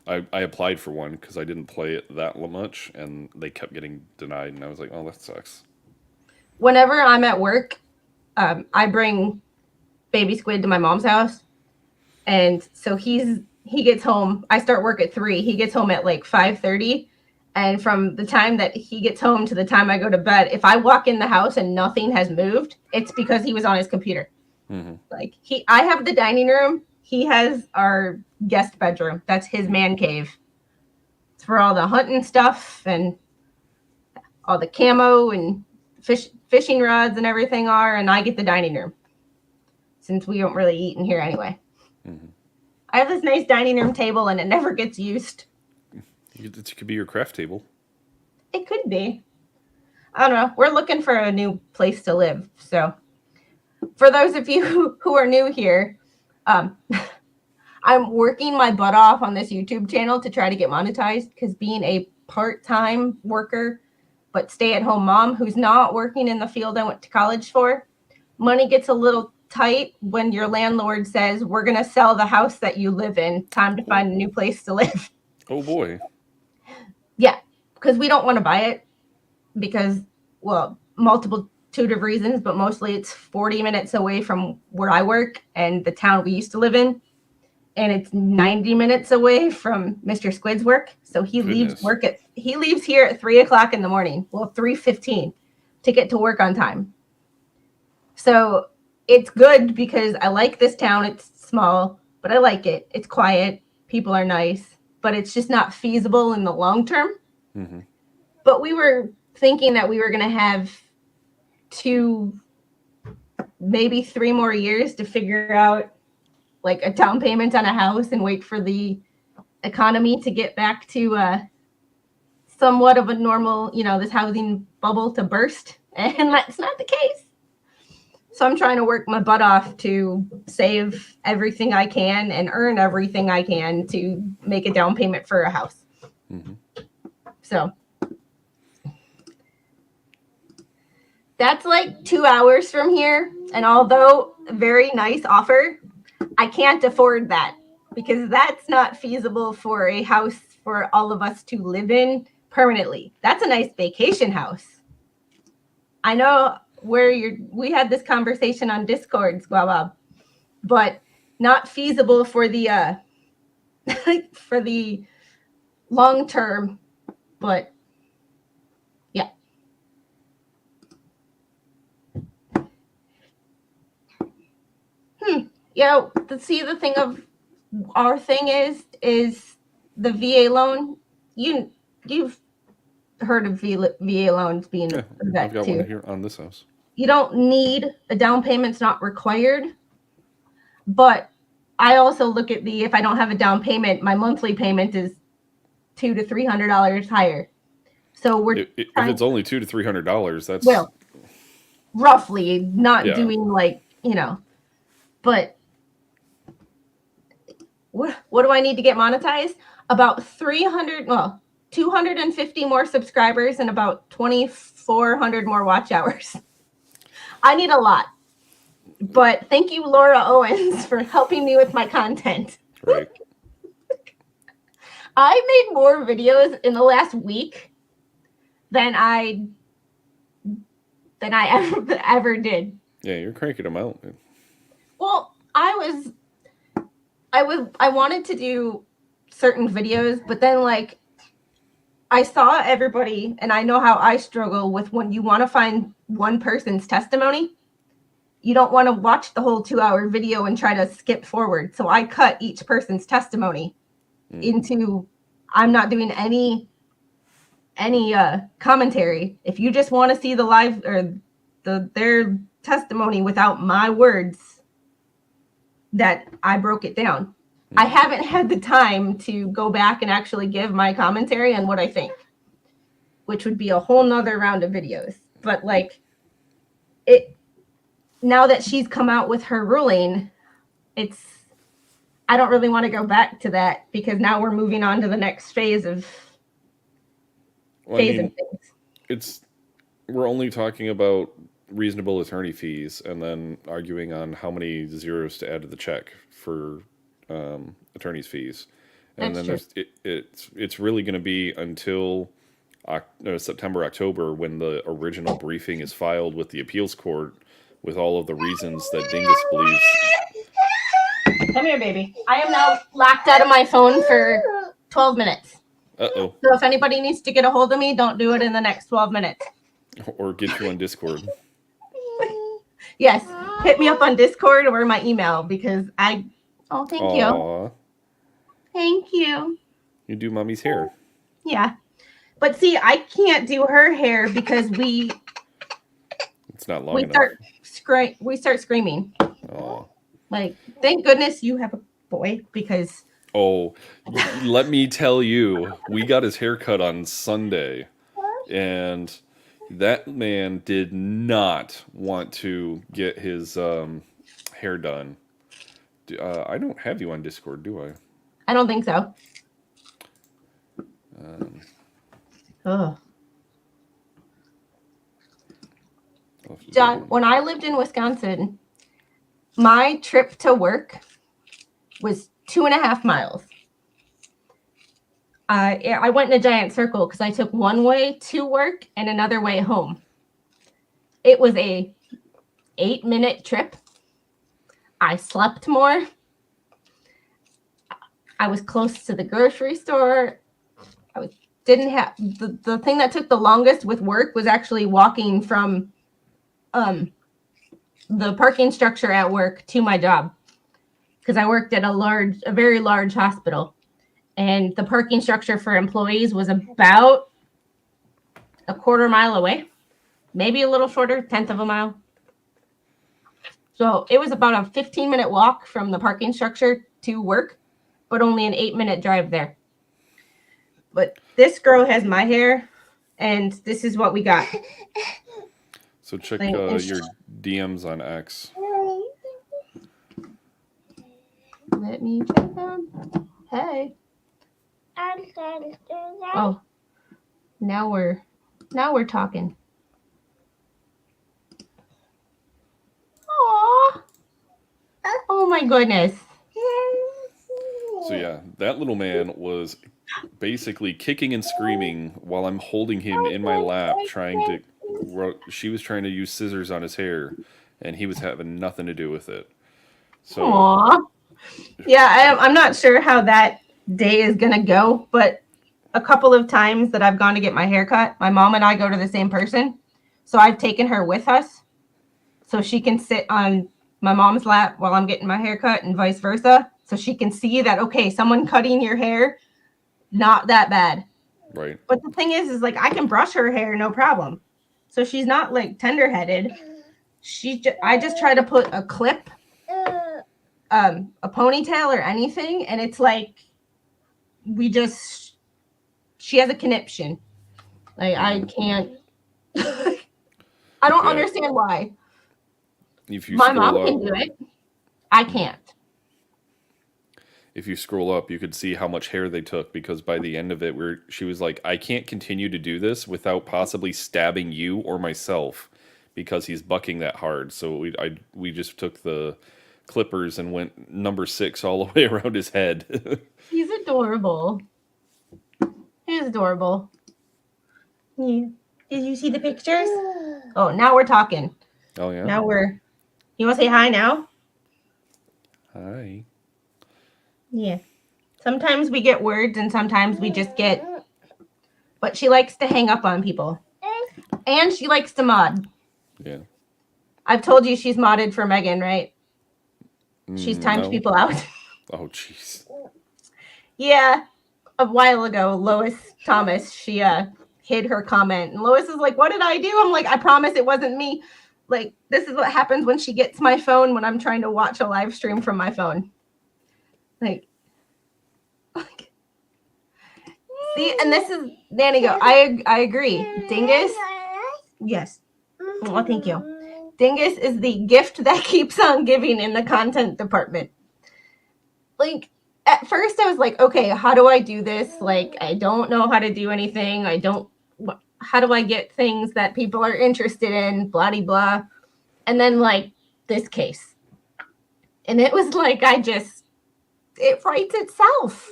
S3: I applied for one because I didn't play it that much, and they kept getting denied, and I was like, oh, that sucks.
S2: Whenever I'm at work, I bring baby Squid to my mom's house, and so he gets home. I start work at 3. He gets home at like 5:30, and from the time that he gets home to the time I go to bed, if I walk in the house and nothing has moved, it's because he was on his computer. Mm-hmm. Like I have the dining room. He has our guest bedroom. That's his man cave. It's where all the hunting stuff and all the camo and fishing rods and everything are, and I get the dining room since we don't really eat in here anyway. Mm-hmm. I have this nice dining room table, and it never gets used.
S3: It could be your craft table.
S2: It could be. I don't know. We're looking for a new place to live. So for those of you who are new here, I'm working my butt off on this YouTube channel to try to get monetized, because being a part-time worker but stay-at-home mom who's not working in the field I went to college for, money gets a little tight when your landlord says, we're going to sell the house that you live in. Time to find a new place to live.
S3: Oh, boy.
S2: Yeah, because we don't want to buy it because, well, multitude of reasons, but mostly it's 40 minutes away from where I work and the town we used to live in. And it's 90 minutes away from Mr. Squid's work. So he leaves here at 3 o'clock in the morning. Well, 3:15 to get to work on time. So it's good because I like this town. It's small, but I like it. It's quiet. People are nice, but it's just not feasible in the long term. Mm-hmm. But we were thinking that we were going to have 2, maybe 3 more years to figure out like a down payment on a house and wait for the economy to get back to somewhat of a normal, this housing bubble to burst. And that's not the case. So I'm trying to work my butt off to save everything I can and earn everything I can to make a down payment for a house. Mm-hmm. So that's like 2 hours from here. And although a very nice offer, I can't afford that because that's not feasible for a house for all of us to live in permanently. That's a nice vacation house. I know we had this conversation on Discord, Squab, but not feasible for the for the long term. But yeah. Yeah, the thing of our thing is the VA loan. You've heard of VA loans being
S3: I've got one here on this house.
S2: You don't need a down payment; it's not required. But I also look at if I don't have a down payment, my monthly payment is $200 to $300 higher. So if
S3: it's only $200 to $300, that's
S2: roughly not doing but. What do I need to get monetized? About 250 more subscribers and about 2,400 more watch hours. I need a lot. But thank you, Laura Owens, for helping me with my content.
S3: Right.
S2: I made more videos in the last week than I ever did.
S3: Yeah, you're cranking them out. Man.
S2: Well, I wanted to do certain videos, but then I saw everybody, and I know how I struggle with when you want to find one person's testimony. You don't want to watch the whole 2-hour video and try to skip forward. So I cut each person's testimony into, I'm not doing any commentary. If you just want to see the live or their testimony without my words that I broke it down. I haven't had the time to go back and actually give my commentary on what I think, which would be a whole nother round of videos. But like it, now that she's come out with her ruling, I don't really want to go back to that because now we're moving on to the next phase of things.
S3: We're only talking about reasonable attorney fees and then arguing on how many zeros to add to the check for attorney's fees. And
S2: That's
S3: then it's really going to be until September, October, when the original briefing is filed with the appeals court with all of the reasons that Dingus believes.
S2: Come here, baby. I am now locked out of my phone for 12 minutes.
S3: Uh-oh.
S2: So if anybody needs to get a hold of me, don't do it in the next 12 minutes.
S3: Or get you on Discord.
S2: Yes, hit me up on Discord or my email because thank you. Thank you.
S3: You do mommy's hair.
S2: Yeah. But see, I can't do her hair because
S3: it's not long enough.
S2: We start screaming.
S3: Aw.
S2: Like, thank goodness you have a boy because
S3: let me tell you, we got his haircut on Sunday and that man did not want to get his hair done. I don't have you on Discord, do I?
S2: I don't think so. John, when I lived in Wisconsin, my trip to work was 2.5 miles. I went in a giant circle because I took one way to work and another way home. It was a 8-minute trip. I slept more. I was close to the grocery store. The thing that took the longest with work was actually walking from the parking structure at work to my job because I worked at a very large hospital. And the parking structure for employees was about a 1/4 mile away, maybe a little shorter, 1/10 of a mile. So it was about a 15-minute walk from the parking structure to work, but only an 8-minute drive there. But this girl has my hair, and this is what we got.
S3: So check your DMs on X.
S2: Let me check them. Hey. Oh, now we're talking. Aww. Oh my goodness.
S3: So yeah, that little man was basically kicking and screaming while I'm holding him in my lap, she was trying to use scissors on his hair, and he was having nothing to do with it. So.
S2: Aww. Yeah, I'm not sure how that day is gonna go, but a couple of times that I've gone to get my hair cut, my mom and I go to the same person, so I've taken her with us so she can sit on my mom's lap while I'm getting my hair cut and vice versa, so she can see that, okay, someone cutting your hair, not that bad.
S3: Right.
S2: But the thing is like I can brush her hair no problem, so she's not like tender-headed. I just try to put a clip, a ponytail or anything, and it's like she has a conniption. Like I can't. I don't understand why. My mom can do it. I can't.
S3: If you scroll up, you could see how much hair they took, because by the end of it, she was like, I can't continue to do this without possibly stabbing you or myself because he's bucking that hard. So we just took the clippers and went number 6 all the way around his head.
S2: He's adorable. He's adorable. Yeah. Did you see the pictures? Oh, now we're talking.
S3: Oh, yeah?
S2: Now you want to say hi now?
S3: Hi.
S2: Yeah. Sometimes we get words and sometimes we just get... But she likes to hang up on people. And she likes to mod.
S3: Yeah.
S2: I've told you she's modded for Megan, right? She's timed people out.
S3: Oh, jeez.
S2: Yeah. A while ago, Lois Thomas, she hid her comment. And Lois is like, what did I do? I'm like, I promise it wasn't me. Like, this is what happens when she gets my phone when I'm trying to watch a live stream from my phone. Like see, and this is Danny go. I agree. Dingus. Yes. Well, thank you. Dingus is the gift that keeps on giving in the content department. Like, at first I was like, okay, how do I do this? Like, I don't know how to do anything. How do I get things that people are interested in? Blah, de, blah. And then, like, this case. And it was like, it writes itself.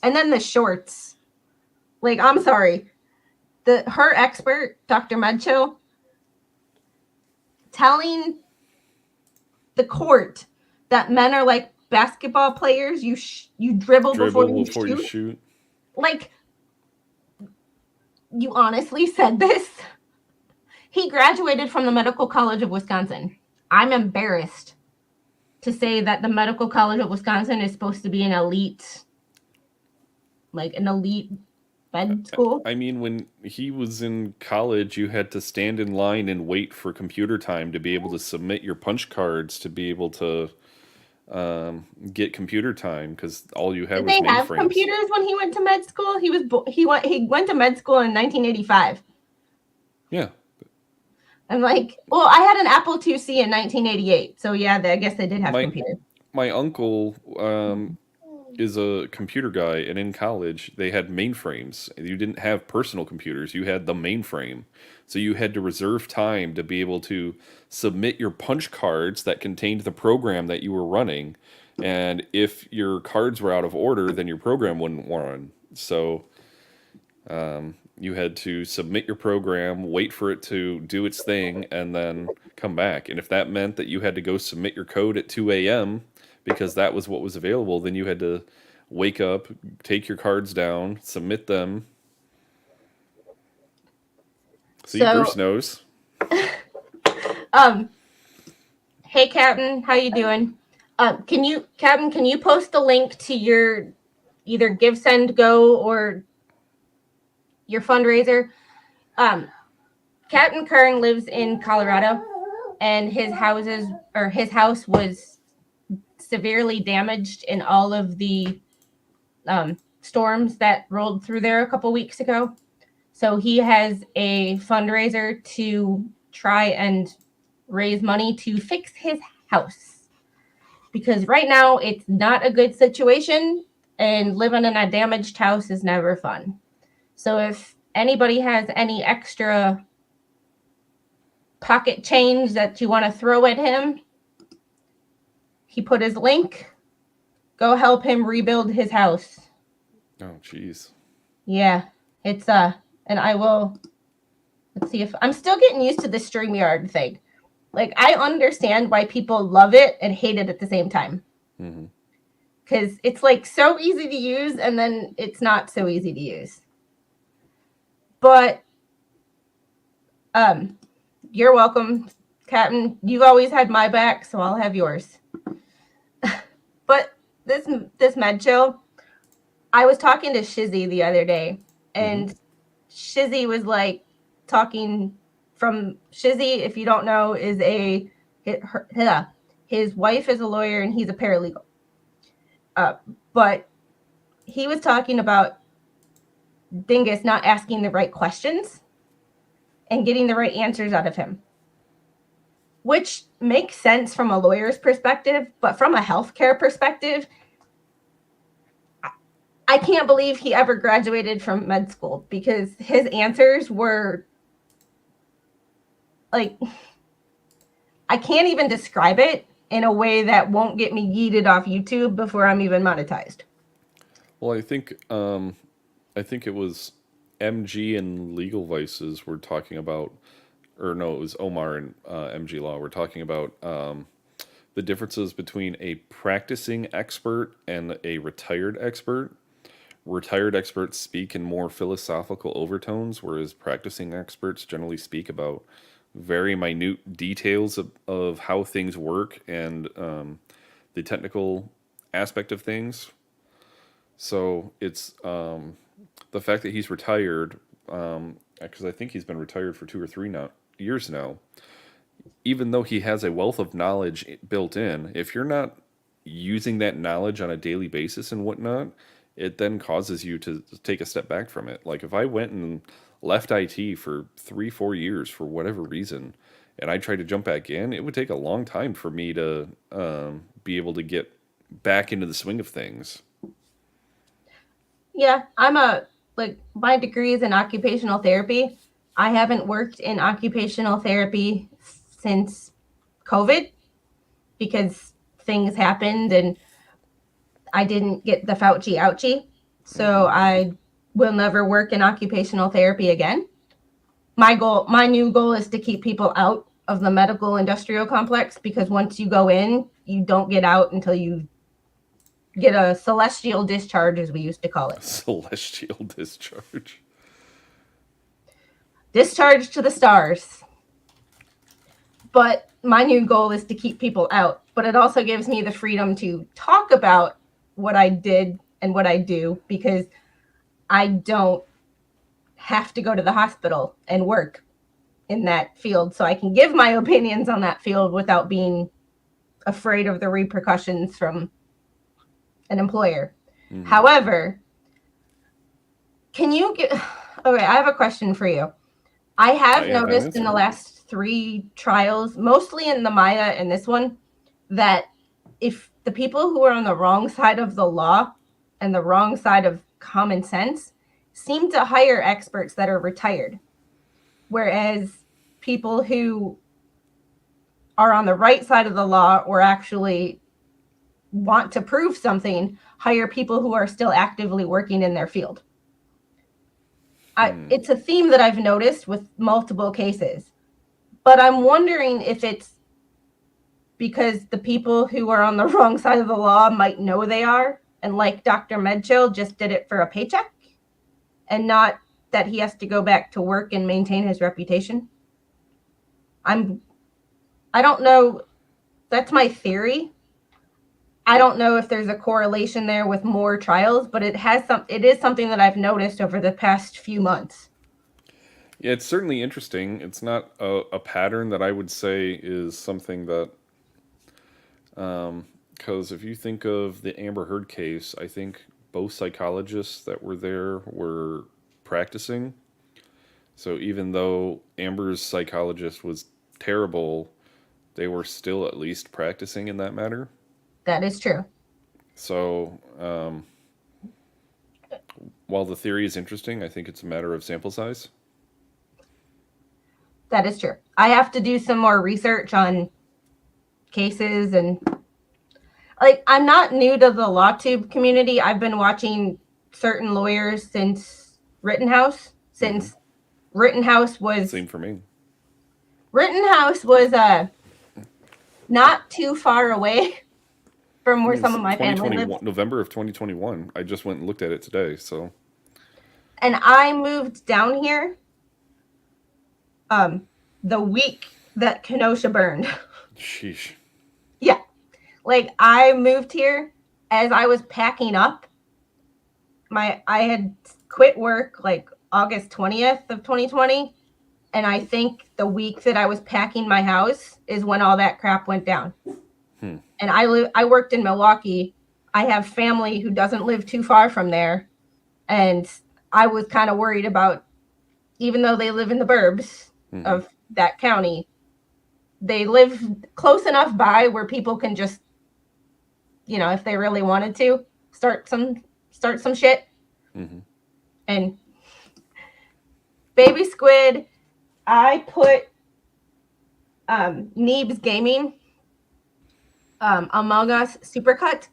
S2: And then the shorts. Like, I'm sorry. Her expert, Dr. Medchill, telling the court that men are like basketball players. You dribble before you shoot. Like, you honestly said this? He graduated from the Medical College of Wisconsin. I'm embarrassed to say that the Medical College of Wisconsin is supposed to be an elite med school.
S3: I mean, when he was in college, you had to stand in line and wait for computer time to be able to submit your punch cards to be able to get computer time, because all you had was mainframes.
S2: Did they have computers when he went to med school? He went to med school in 1985.
S3: Yeah.
S2: I'm like, well, I had an Apple IIc in 1988, so yeah, I guess they did have computers.
S3: My uncle is a computer guy, and in college they had mainframes. You didn't have personal computers, you had the mainframe. So you had to reserve time to be able to submit your punch cards that contained the program that you were running. And if your cards were out of order, then your program wouldn't run. So you had to submit your program, wait for it to do its thing, and then come back. And if that meant that you had to go submit your code at 2 a.m., because that was what was available, then you had to wake up, take your cards down, submit them. See, Bruce knows.
S2: Hey, Captain, how you doing? Can you post a link to your either Give, Send, Go or your fundraiser? Captain Kern lives in Colorado, and his house was severely damaged in all of the storms that rolled through there a couple weeks ago. So he has a fundraiser to try and raise money to fix his house, because right now it's not a good situation, and living in a damaged house is never fun. So if anybody has any extra pocket change that you want to throw at him, he put his link. Go help him rebuild his house.
S3: Oh, jeez.
S2: Yeah, it's and I will. Let's see if I'm still getting used to the StreamYard thing. Like, I understand why people love it and hate it at the same time. Because it's like so easy to use, and then it's not so easy to use. But you're welcome, Captain. You've always had my back, so I'll have yours. But this med chill, I was talking to Shizzy the other day, and Shizzy was like talking from Shizzy, if you don't know, is his wife is a lawyer and he's a paralegal. But he was talking about Dingus not asking the right questions and getting the right answers out of him, which makes sense from a lawyer's perspective, but from a healthcare perspective, I can't believe he ever graduated from med school, because his answers were like, I can't even describe it in a way that won't get me yeeted off YouTube before I'm even monetized.
S3: Well, I think it was MG and Legal Vices were talking about, or no, it was Omar and MG Law were talking about the differences between a practicing expert and a retired expert. Retired experts speak in more philosophical overtones, whereas practicing experts generally speak about very minute details of how things work and the technical aspect of things. So it's the fact that he's retired, because I think he's been retired for 2 or 3 years now. even though he has a wealth of knowledge built in, if you're not using that knowledge on a daily basis and whatnot, it then causes you to take a step back from it. Like if I went and left IT for 3, 4 years for whatever reason, and I tried to jump back in, it would take a long time for me to be able to get back into the swing of things.
S2: Yeah, my degree is in occupational therapy. I haven't worked in occupational therapy since COVID because things happened and I didn't get the Fauci ouchie. So I will never work in occupational therapy again. My new goal is to keep people out of the medical industrial complex, because once you go in, you don't get out until you get a celestial discharge, as we used to call it.
S3: Celestial discharge.
S2: Discharge to the stars. But my new goal is to keep people out. But it also gives me the freedom to talk about what I did and what I do, because I don't have to go to the hospital and work in that field. So I can give my opinions on that field without being afraid of the repercussions from an employer. However, okay, I have a question for you. I have noticed in the last 3 trials, mostly in the Maya and this one, that if the people who are on the wrong side of the law and the wrong side of common sense seem to hire experts that are retired, whereas people who are on the right side of the law or actually want to prove something hire people who are still actively working in their field. It's a theme that I've noticed with multiple cases, but I'm wondering if it's because the people who are on the wrong side of the law might know they are, and like Dr. Medchill just did it for a paycheck, and not that he has to go back to work and maintain his reputation. I don't know. That's my theory. I don't know if there's a correlation there with more trials, but it is something that I've noticed over the past few months.
S3: Yeah, it's certainly interesting. It's not a pattern that I would say is something that, because if you think of the Amber Heard case, I think both psychologists that were there were practicing. So even though Amber's psychologist was terrible, they were still at least practicing in that matter.
S2: That is true.
S3: So while the theory is interesting, I think it's a matter of sample size.
S2: That is true. I have to do some more research on cases, and I'm not new to the LawTube community. I've been watching certain lawyers since Rittenhouse. Rittenhouse was
S3: Same for me.
S2: Rittenhouse was not too far away from where some of my family lives.
S3: November of 2021. I just went and looked at it today. So,
S2: and I moved down here the week that Kenosha burned.
S3: Sheesh.
S2: Yeah. I moved here as I was packing up. I had quit work August 20th of 2020. And I think the week that I was packing my house is when all that crap went down. And I worked in Milwaukee. I have family who doesn't live too far from there. And I was kind of worried about, even though they live in the burbs of that county, they live close enough by where people can just, if they really wanted to, start some shit. And Baby Squid, I put Neeb's Gaming Among Us Supercut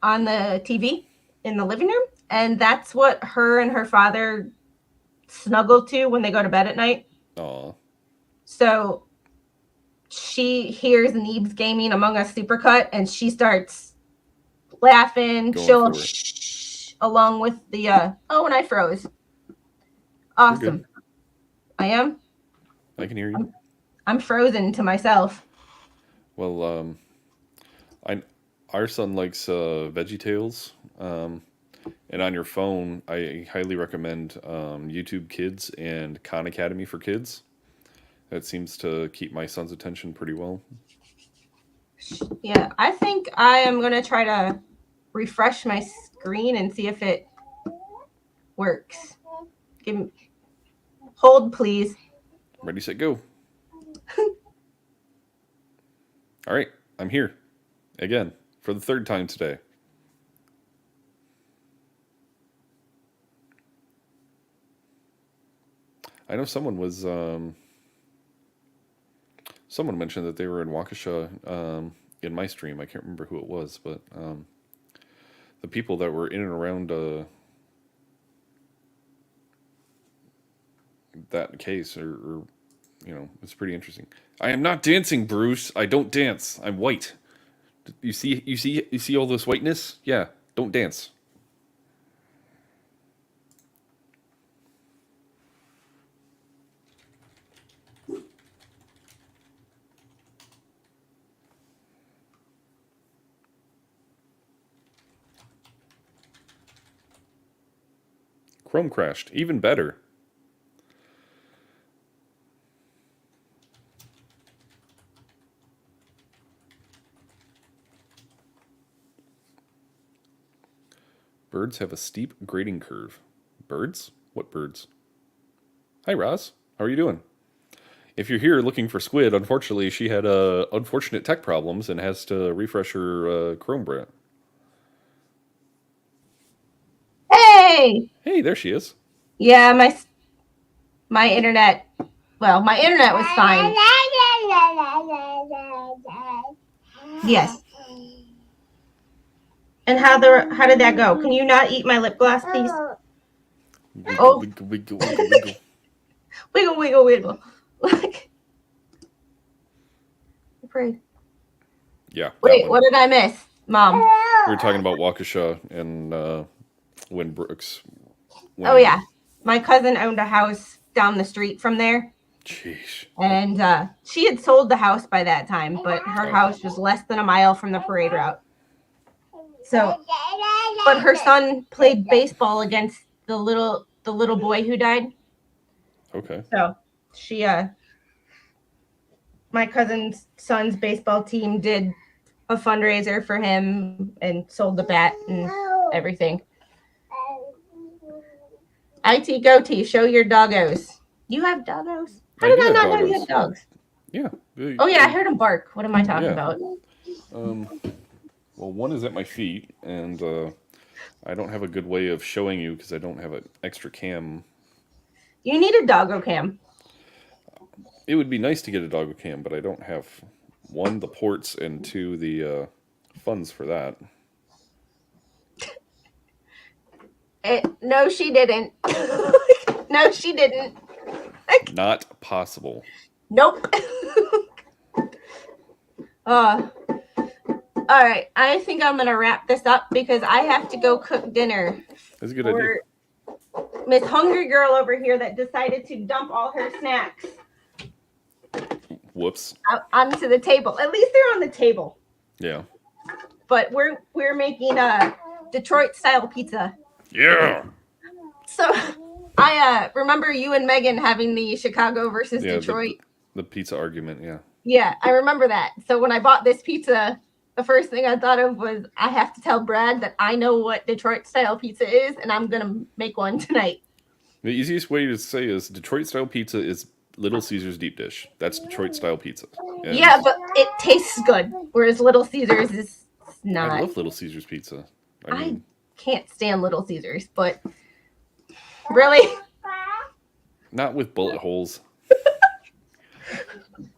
S2: on the TV in the living room, and that's what her and her father snuggle to when they go to bed at night.
S3: Aww. So
S2: she hears Neeb's Gaming Among Us Supercut, and she starts laughing. She'll shh along with the and I froze. Awesome. I am.
S3: I can hear you.
S2: I'm frozen to myself.
S3: Well, our son likes VeggieTales, and on your phone, I highly recommend YouTube Kids and Khan Academy for Kids. That seems to keep my son's attention pretty well.
S2: Yeah, I think I am going to try to refresh my screen and see if it works. Hold, please.
S3: Ready, set, go. All right, I'm here. Again, for the third time today. I know someone was... someone mentioned that they were in Waukesha in my stream. I can't remember who it was, but the people that were in and around that case are, you know, it's pretty interesting. I am not dancing, Bruce. I don't dance. I'm white. You see all this whiteness? Yeah, don't dance. Chrome crashed. Even better. Birds have a steep grading curve. Birds? What birds? Hi, Roz. How are you doing? If you're here looking for Squid, unfortunately, she had unfortunate tech problems and has to refresh her Chrome browser.
S2: Hey!
S3: Hey, there she is.
S2: Yeah, my internet. Well, my internet was fine. Yes. And how did that go? Can you not eat my lip gloss, please? Oh.
S3: Wiggle, wiggle, wiggle, wiggle.
S2: Wiggle, wiggle, wiggle. Afraid.
S3: Yeah.
S2: Wait, what did I miss, Mom?
S3: We were talking about Waukesha and when Brooks.
S2: Oh yeah, my cousin owned a house down the street from there.
S3: Jeez.
S2: And she had sold the house by that time, but her house was less than a mile from the parade route. So, but her son played baseball against the little boy who died.
S3: Okay.
S2: So she, my cousin's son's baseball team did a fundraiser for him and sold the bat and everything. IT Goatee, show your doggos. You have doggos? How did I not know you had dogs?
S3: Yeah.
S2: Oh yeah, I heard him bark. What am I talking about?
S3: Well, one is at my feet, and I don't have a good way of showing you because I don't have an extra cam.
S2: You need a doggo cam.
S3: It would be nice to get a doggo cam, but I don't have, one, the ports, and two, the funds for that.
S2: No, she didn't. No, she didn't.
S3: Not possible.
S2: Nope. All right. I think I'm gonna wrap this up because I have to go cook dinner.
S3: That's a good idea.
S2: Miss Hungry Girl over here that decided to dump all her snacks.
S3: Whoops.
S2: Onto the table. At least they're on the table.
S3: Yeah.
S2: But we're making a Detroit style pizza.
S3: Yeah.
S2: So I remember you and Megan having the Chicago versus Detroit.
S3: The pizza argument, yeah.
S2: Yeah, I remember that. So when I bought this pizza, the first thing I thought of was I have to tell Brad that I know what Detroit style pizza is, and I'm going to make one tonight.
S3: The easiest way to say is Detroit style pizza is Little Caesars deep dish. That's Detroit style pizza. And
S2: yeah, but it tastes good, whereas Little Caesars is not.
S3: I love Little Caesars pizza.
S2: I can't stand Little Caesars, but really?
S3: Not with bullet holes.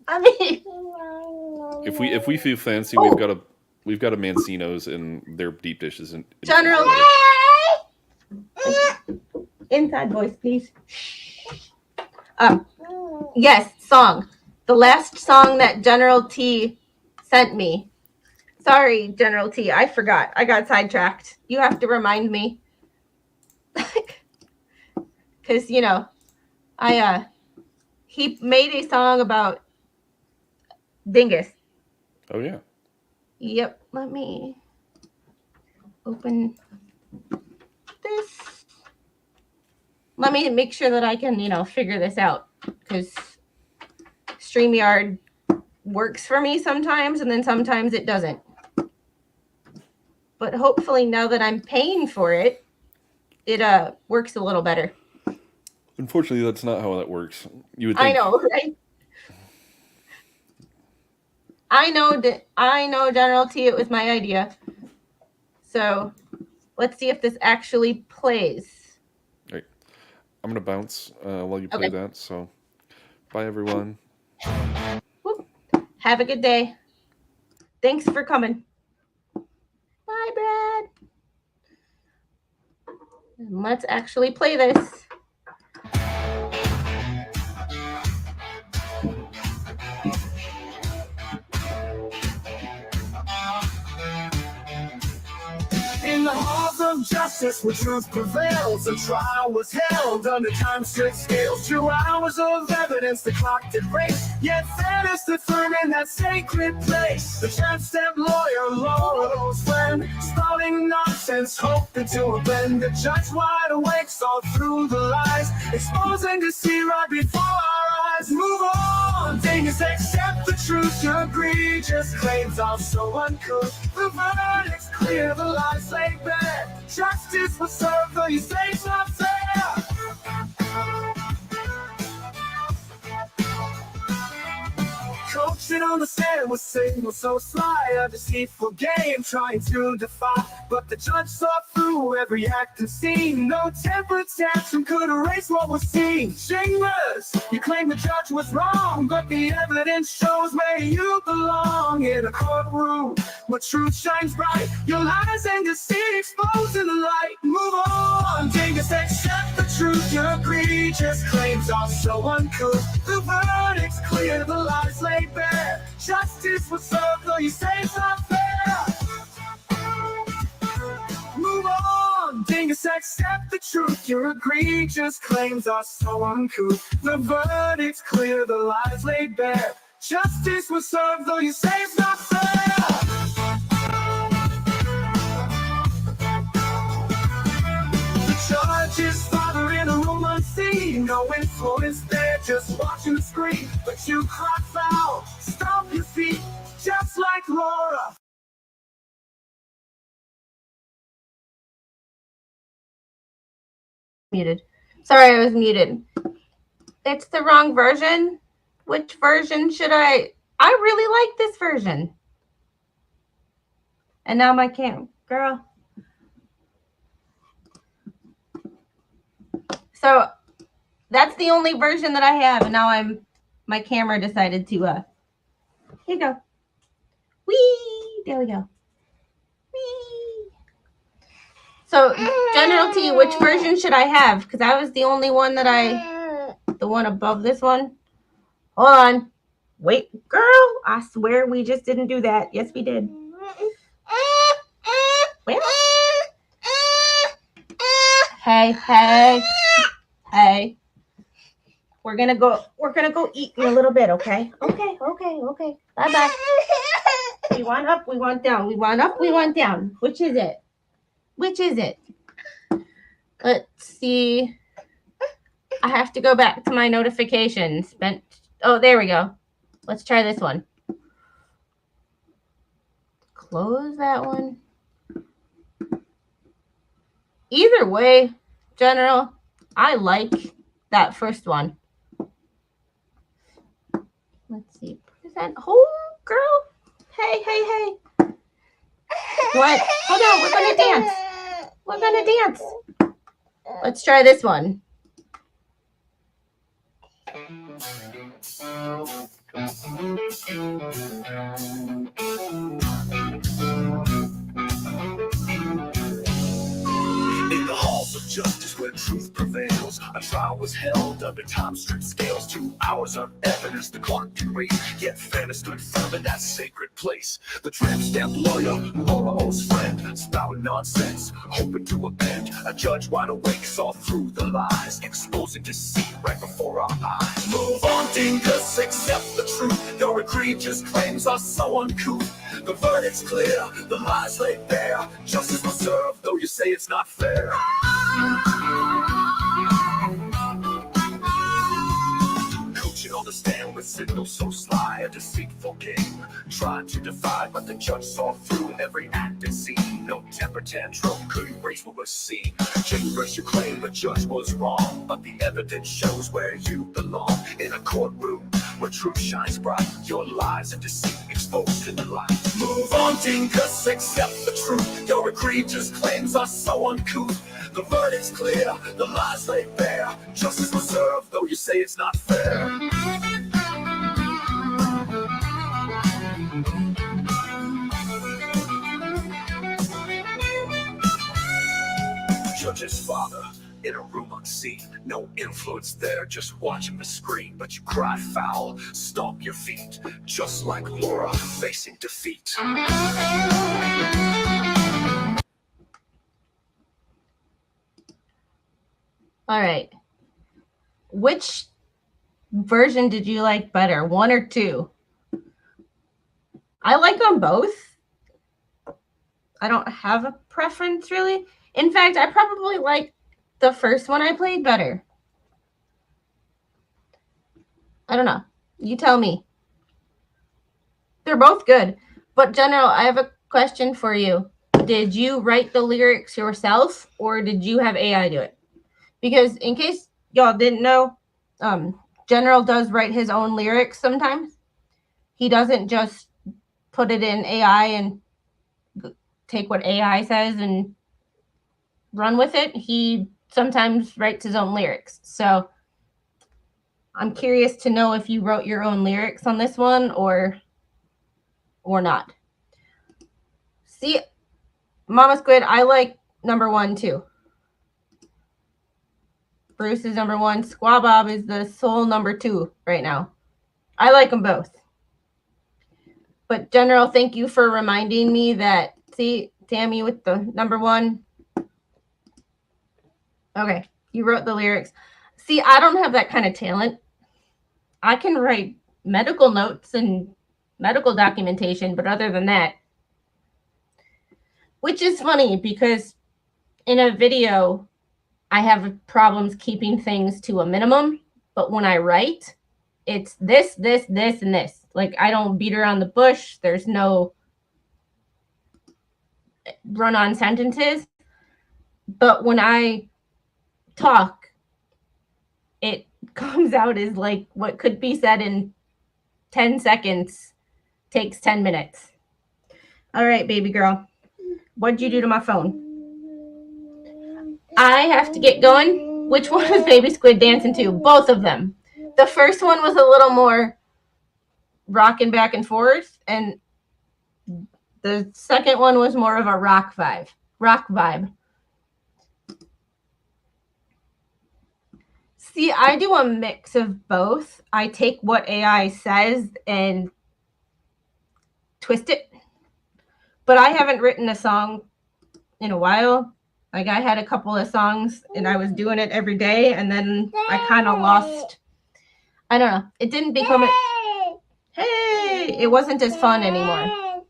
S2: I mean,
S3: if we feel fancy, we've got a Mancino's and their deep dishes.
S2: General, inside voice, please. Yes, song. The last song that General T sent me. Sorry, General T, I forgot. I got sidetracked. You have to remind me. Because, you know, he made a song about Dingus.
S3: Oh, yeah.
S2: Yep. Let me open this. Let me make sure that I can, you know, figure this out. Because StreamYard works for me sometimes, and then sometimes it doesn't. But hopefully now that I'm paying for it, it works a little better.
S3: Unfortunately, that's not how that works. You would think,
S2: I know, right? I know, General T, it was my idea. So let's see if this actually plays.
S3: Right. I'm going to bounce while you play that. So bye, everyone.
S2: Whoop. Have a good day. Thanks for coming. Bye, Brad. And let's actually play this.
S1: In the halls of justice where truth prevails, a trial was held under time's strict scales. 2 hours of evidence, the clock did race, yet fairness stood firm in that sacred place. The tramp-stamp lawyer, Laurel's friend, spouting nonsense, hoping to offend. The judge wide awake saw through the lies, exposing deceit right before our eyes. Move on, things accept the truth. Your egregious claims are so uncouth. The verdict's clear, the lies laid bare. Justice was served, though you say it's not fair. Coaching on the stand was signal so sly, a deceitful game trying to defy. But the judge saw through every act and scene. No temper tantrum could erase what was seen. Shameless, you claim the judge was wrong, but the evidence shows where you belong. In a courtroom where truth shines bright, your lies and deceit exposed in the light. Move on, dingus, accept the truth. Your egregious claims are so uncouth. The verdict's clear, the lies laid bare. Justice was served, though you say it's not fair. Move on, dingus, accept the truth. Your egregious claims are so uncouth. The verdict's clear, the lies laid bare. Justice was served, though you say it's not fair. The judge's father in a room unseen, no influence there, just watching the screen. But you cry foul, stomp your feet, just like Laura.
S2: Muted. Sorry, I was muted. It's the wrong version. Which version should I really like this version. And now my girl. So that's the only version that I have, and now my camera decided to here you go. Whee! There we go. Whee! So General T, which version should I have? Because that was the only one that the one above this one. Hold on. Wait, girl. I swear we just didn't do that. Yes, we did. Well. Hey. We're gonna go eat in a little bit, okay? Okay. Bye-bye. We want up, we want down. We want up, we want down. Which is it? Let's see. I have to go back to my notifications. Oh, there we go. Let's try this one. Close that one. Either way, General, I like that first one. Let's see. Present. Oh, girl. Hey. What? Hold on. We're gonna dance. Let's try this one.
S1: In the halls of justice where truth prevails, a trial was held under time's strict scales. 2 hours of evidence, the clock did race, yet fairness stood firm in that sacred place. The tramp-stamp lawyer, Laurel's friend, spouting nonsense, hoping to offend. A judge wide awake saw through the lies, exposing deceit right before our eyes. Move on, dingus, accept the truth. Your egregious claims are so uncouth. The verdict's clear, the lies laid bare. Justice was served, though you say it's not fair. Coaching on the
S7: understand with signals so sly, a deceitful game, trying to defy, but the judge saw through every act and scene. No temper tantrum could erase what was seen. Chambers, you claim the judge was wrong, but the evidence shows where you belong. In a courtroom where truth shines bright, your lies and deceit exposed in the light. Move on, Dingus, accept the truth. Your egregious claims are so uncouth. The verdict's clear, the lies lay bare. Justice reserved, though you say it's not fair. Judge's father, in a room unseen. No influence there, just watching the screen. But you cry foul, stomp your feet, just like Laura facing defeat.
S2: All right. Which version did you like better, 1 or 2? I like them both. I don't have a preference, really. In fact, I probably like the first one I played better. I don't know. You tell me. They're both good. But, General, I have a question for you. Did you write the lyrics yourself, or did you have AI do it? Because in case y'all didn't know, General does write his own lyrics sometimes. He doesn't just put it in AI and take what AI says and run with it. He sometimes writes his own lyrics. So I'm curious to know if you wrote your own lyrics on this one or not. See, Mama Squid, I like number 1 too. Bruce is number 1. Squaw Bob is the sole number 2 right now. I like them both. But General, thank you for reminding me that, see, Tammy with the number 1. Okay, you wrote the lyrics. See, I don't have that kind of talent. I can write medical notes and medical documentation, but other than that, which is funny because in a video, I have problems keeping things to a minimum, but when I write, it's this, this, this, and this. Like, I don't beat around the bush. There's no run-on sentences. But when I talk, it comes out as like what could be said in 10 seconds takes 10 minutes. All right, baby girl. What'd you do to my phone? I have to get going. Which one was Baby Squid dancing to? Both of them. The first one was a little more rocking back and forth, and the second one was more of a rock vibe. See, I do a mix of both. I take what AI says and twist it. But I haven't written a song in a while. Like, I had a couple of songs and I was doing it every day, and then I kind of lost. I don't know. It didn't become it wasn't as fun anymore.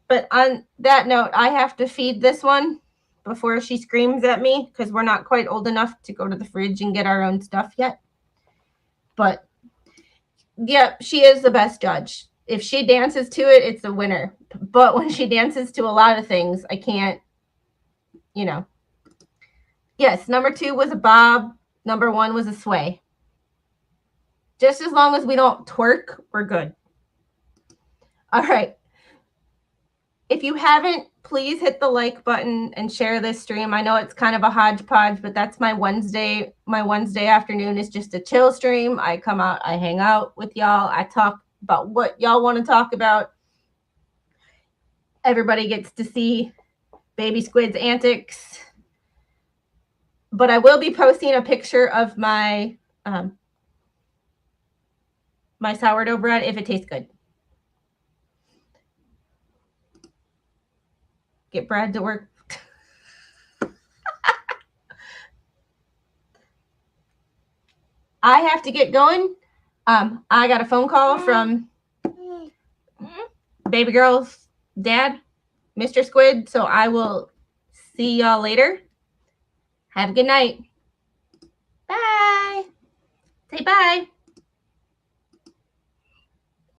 S2: But on that note, I have to feed this one before she screams at me because we're not quite old enough to go to the fridge and get our own stuff yet. But yeah, she is the best judge. If she dances to it, it's a winner. But when she dances to a lot of things, I can't, you know. Yes, number 2 was a bob. Number 1 was a sway. Just as long as we don't twerk, we're good. All right. If you haven't, please hit the like button and share this stream. I know it's kind of a hodgepodge, but that's my Wednesday. My Wednesday afternoon is just a chill stream. I come out, I hang out with y'all. I talk about what y'all want to talk about. Everybody gets to see Baby Squid's antics. But I will be posting a picture of my my sourdough bread if it tastes good. Get Brad to work. I have to get going. I got a phone call from baby girl's dad, Mr. Squid. So I will see y'all later. Have a good night. Bye. Say bye.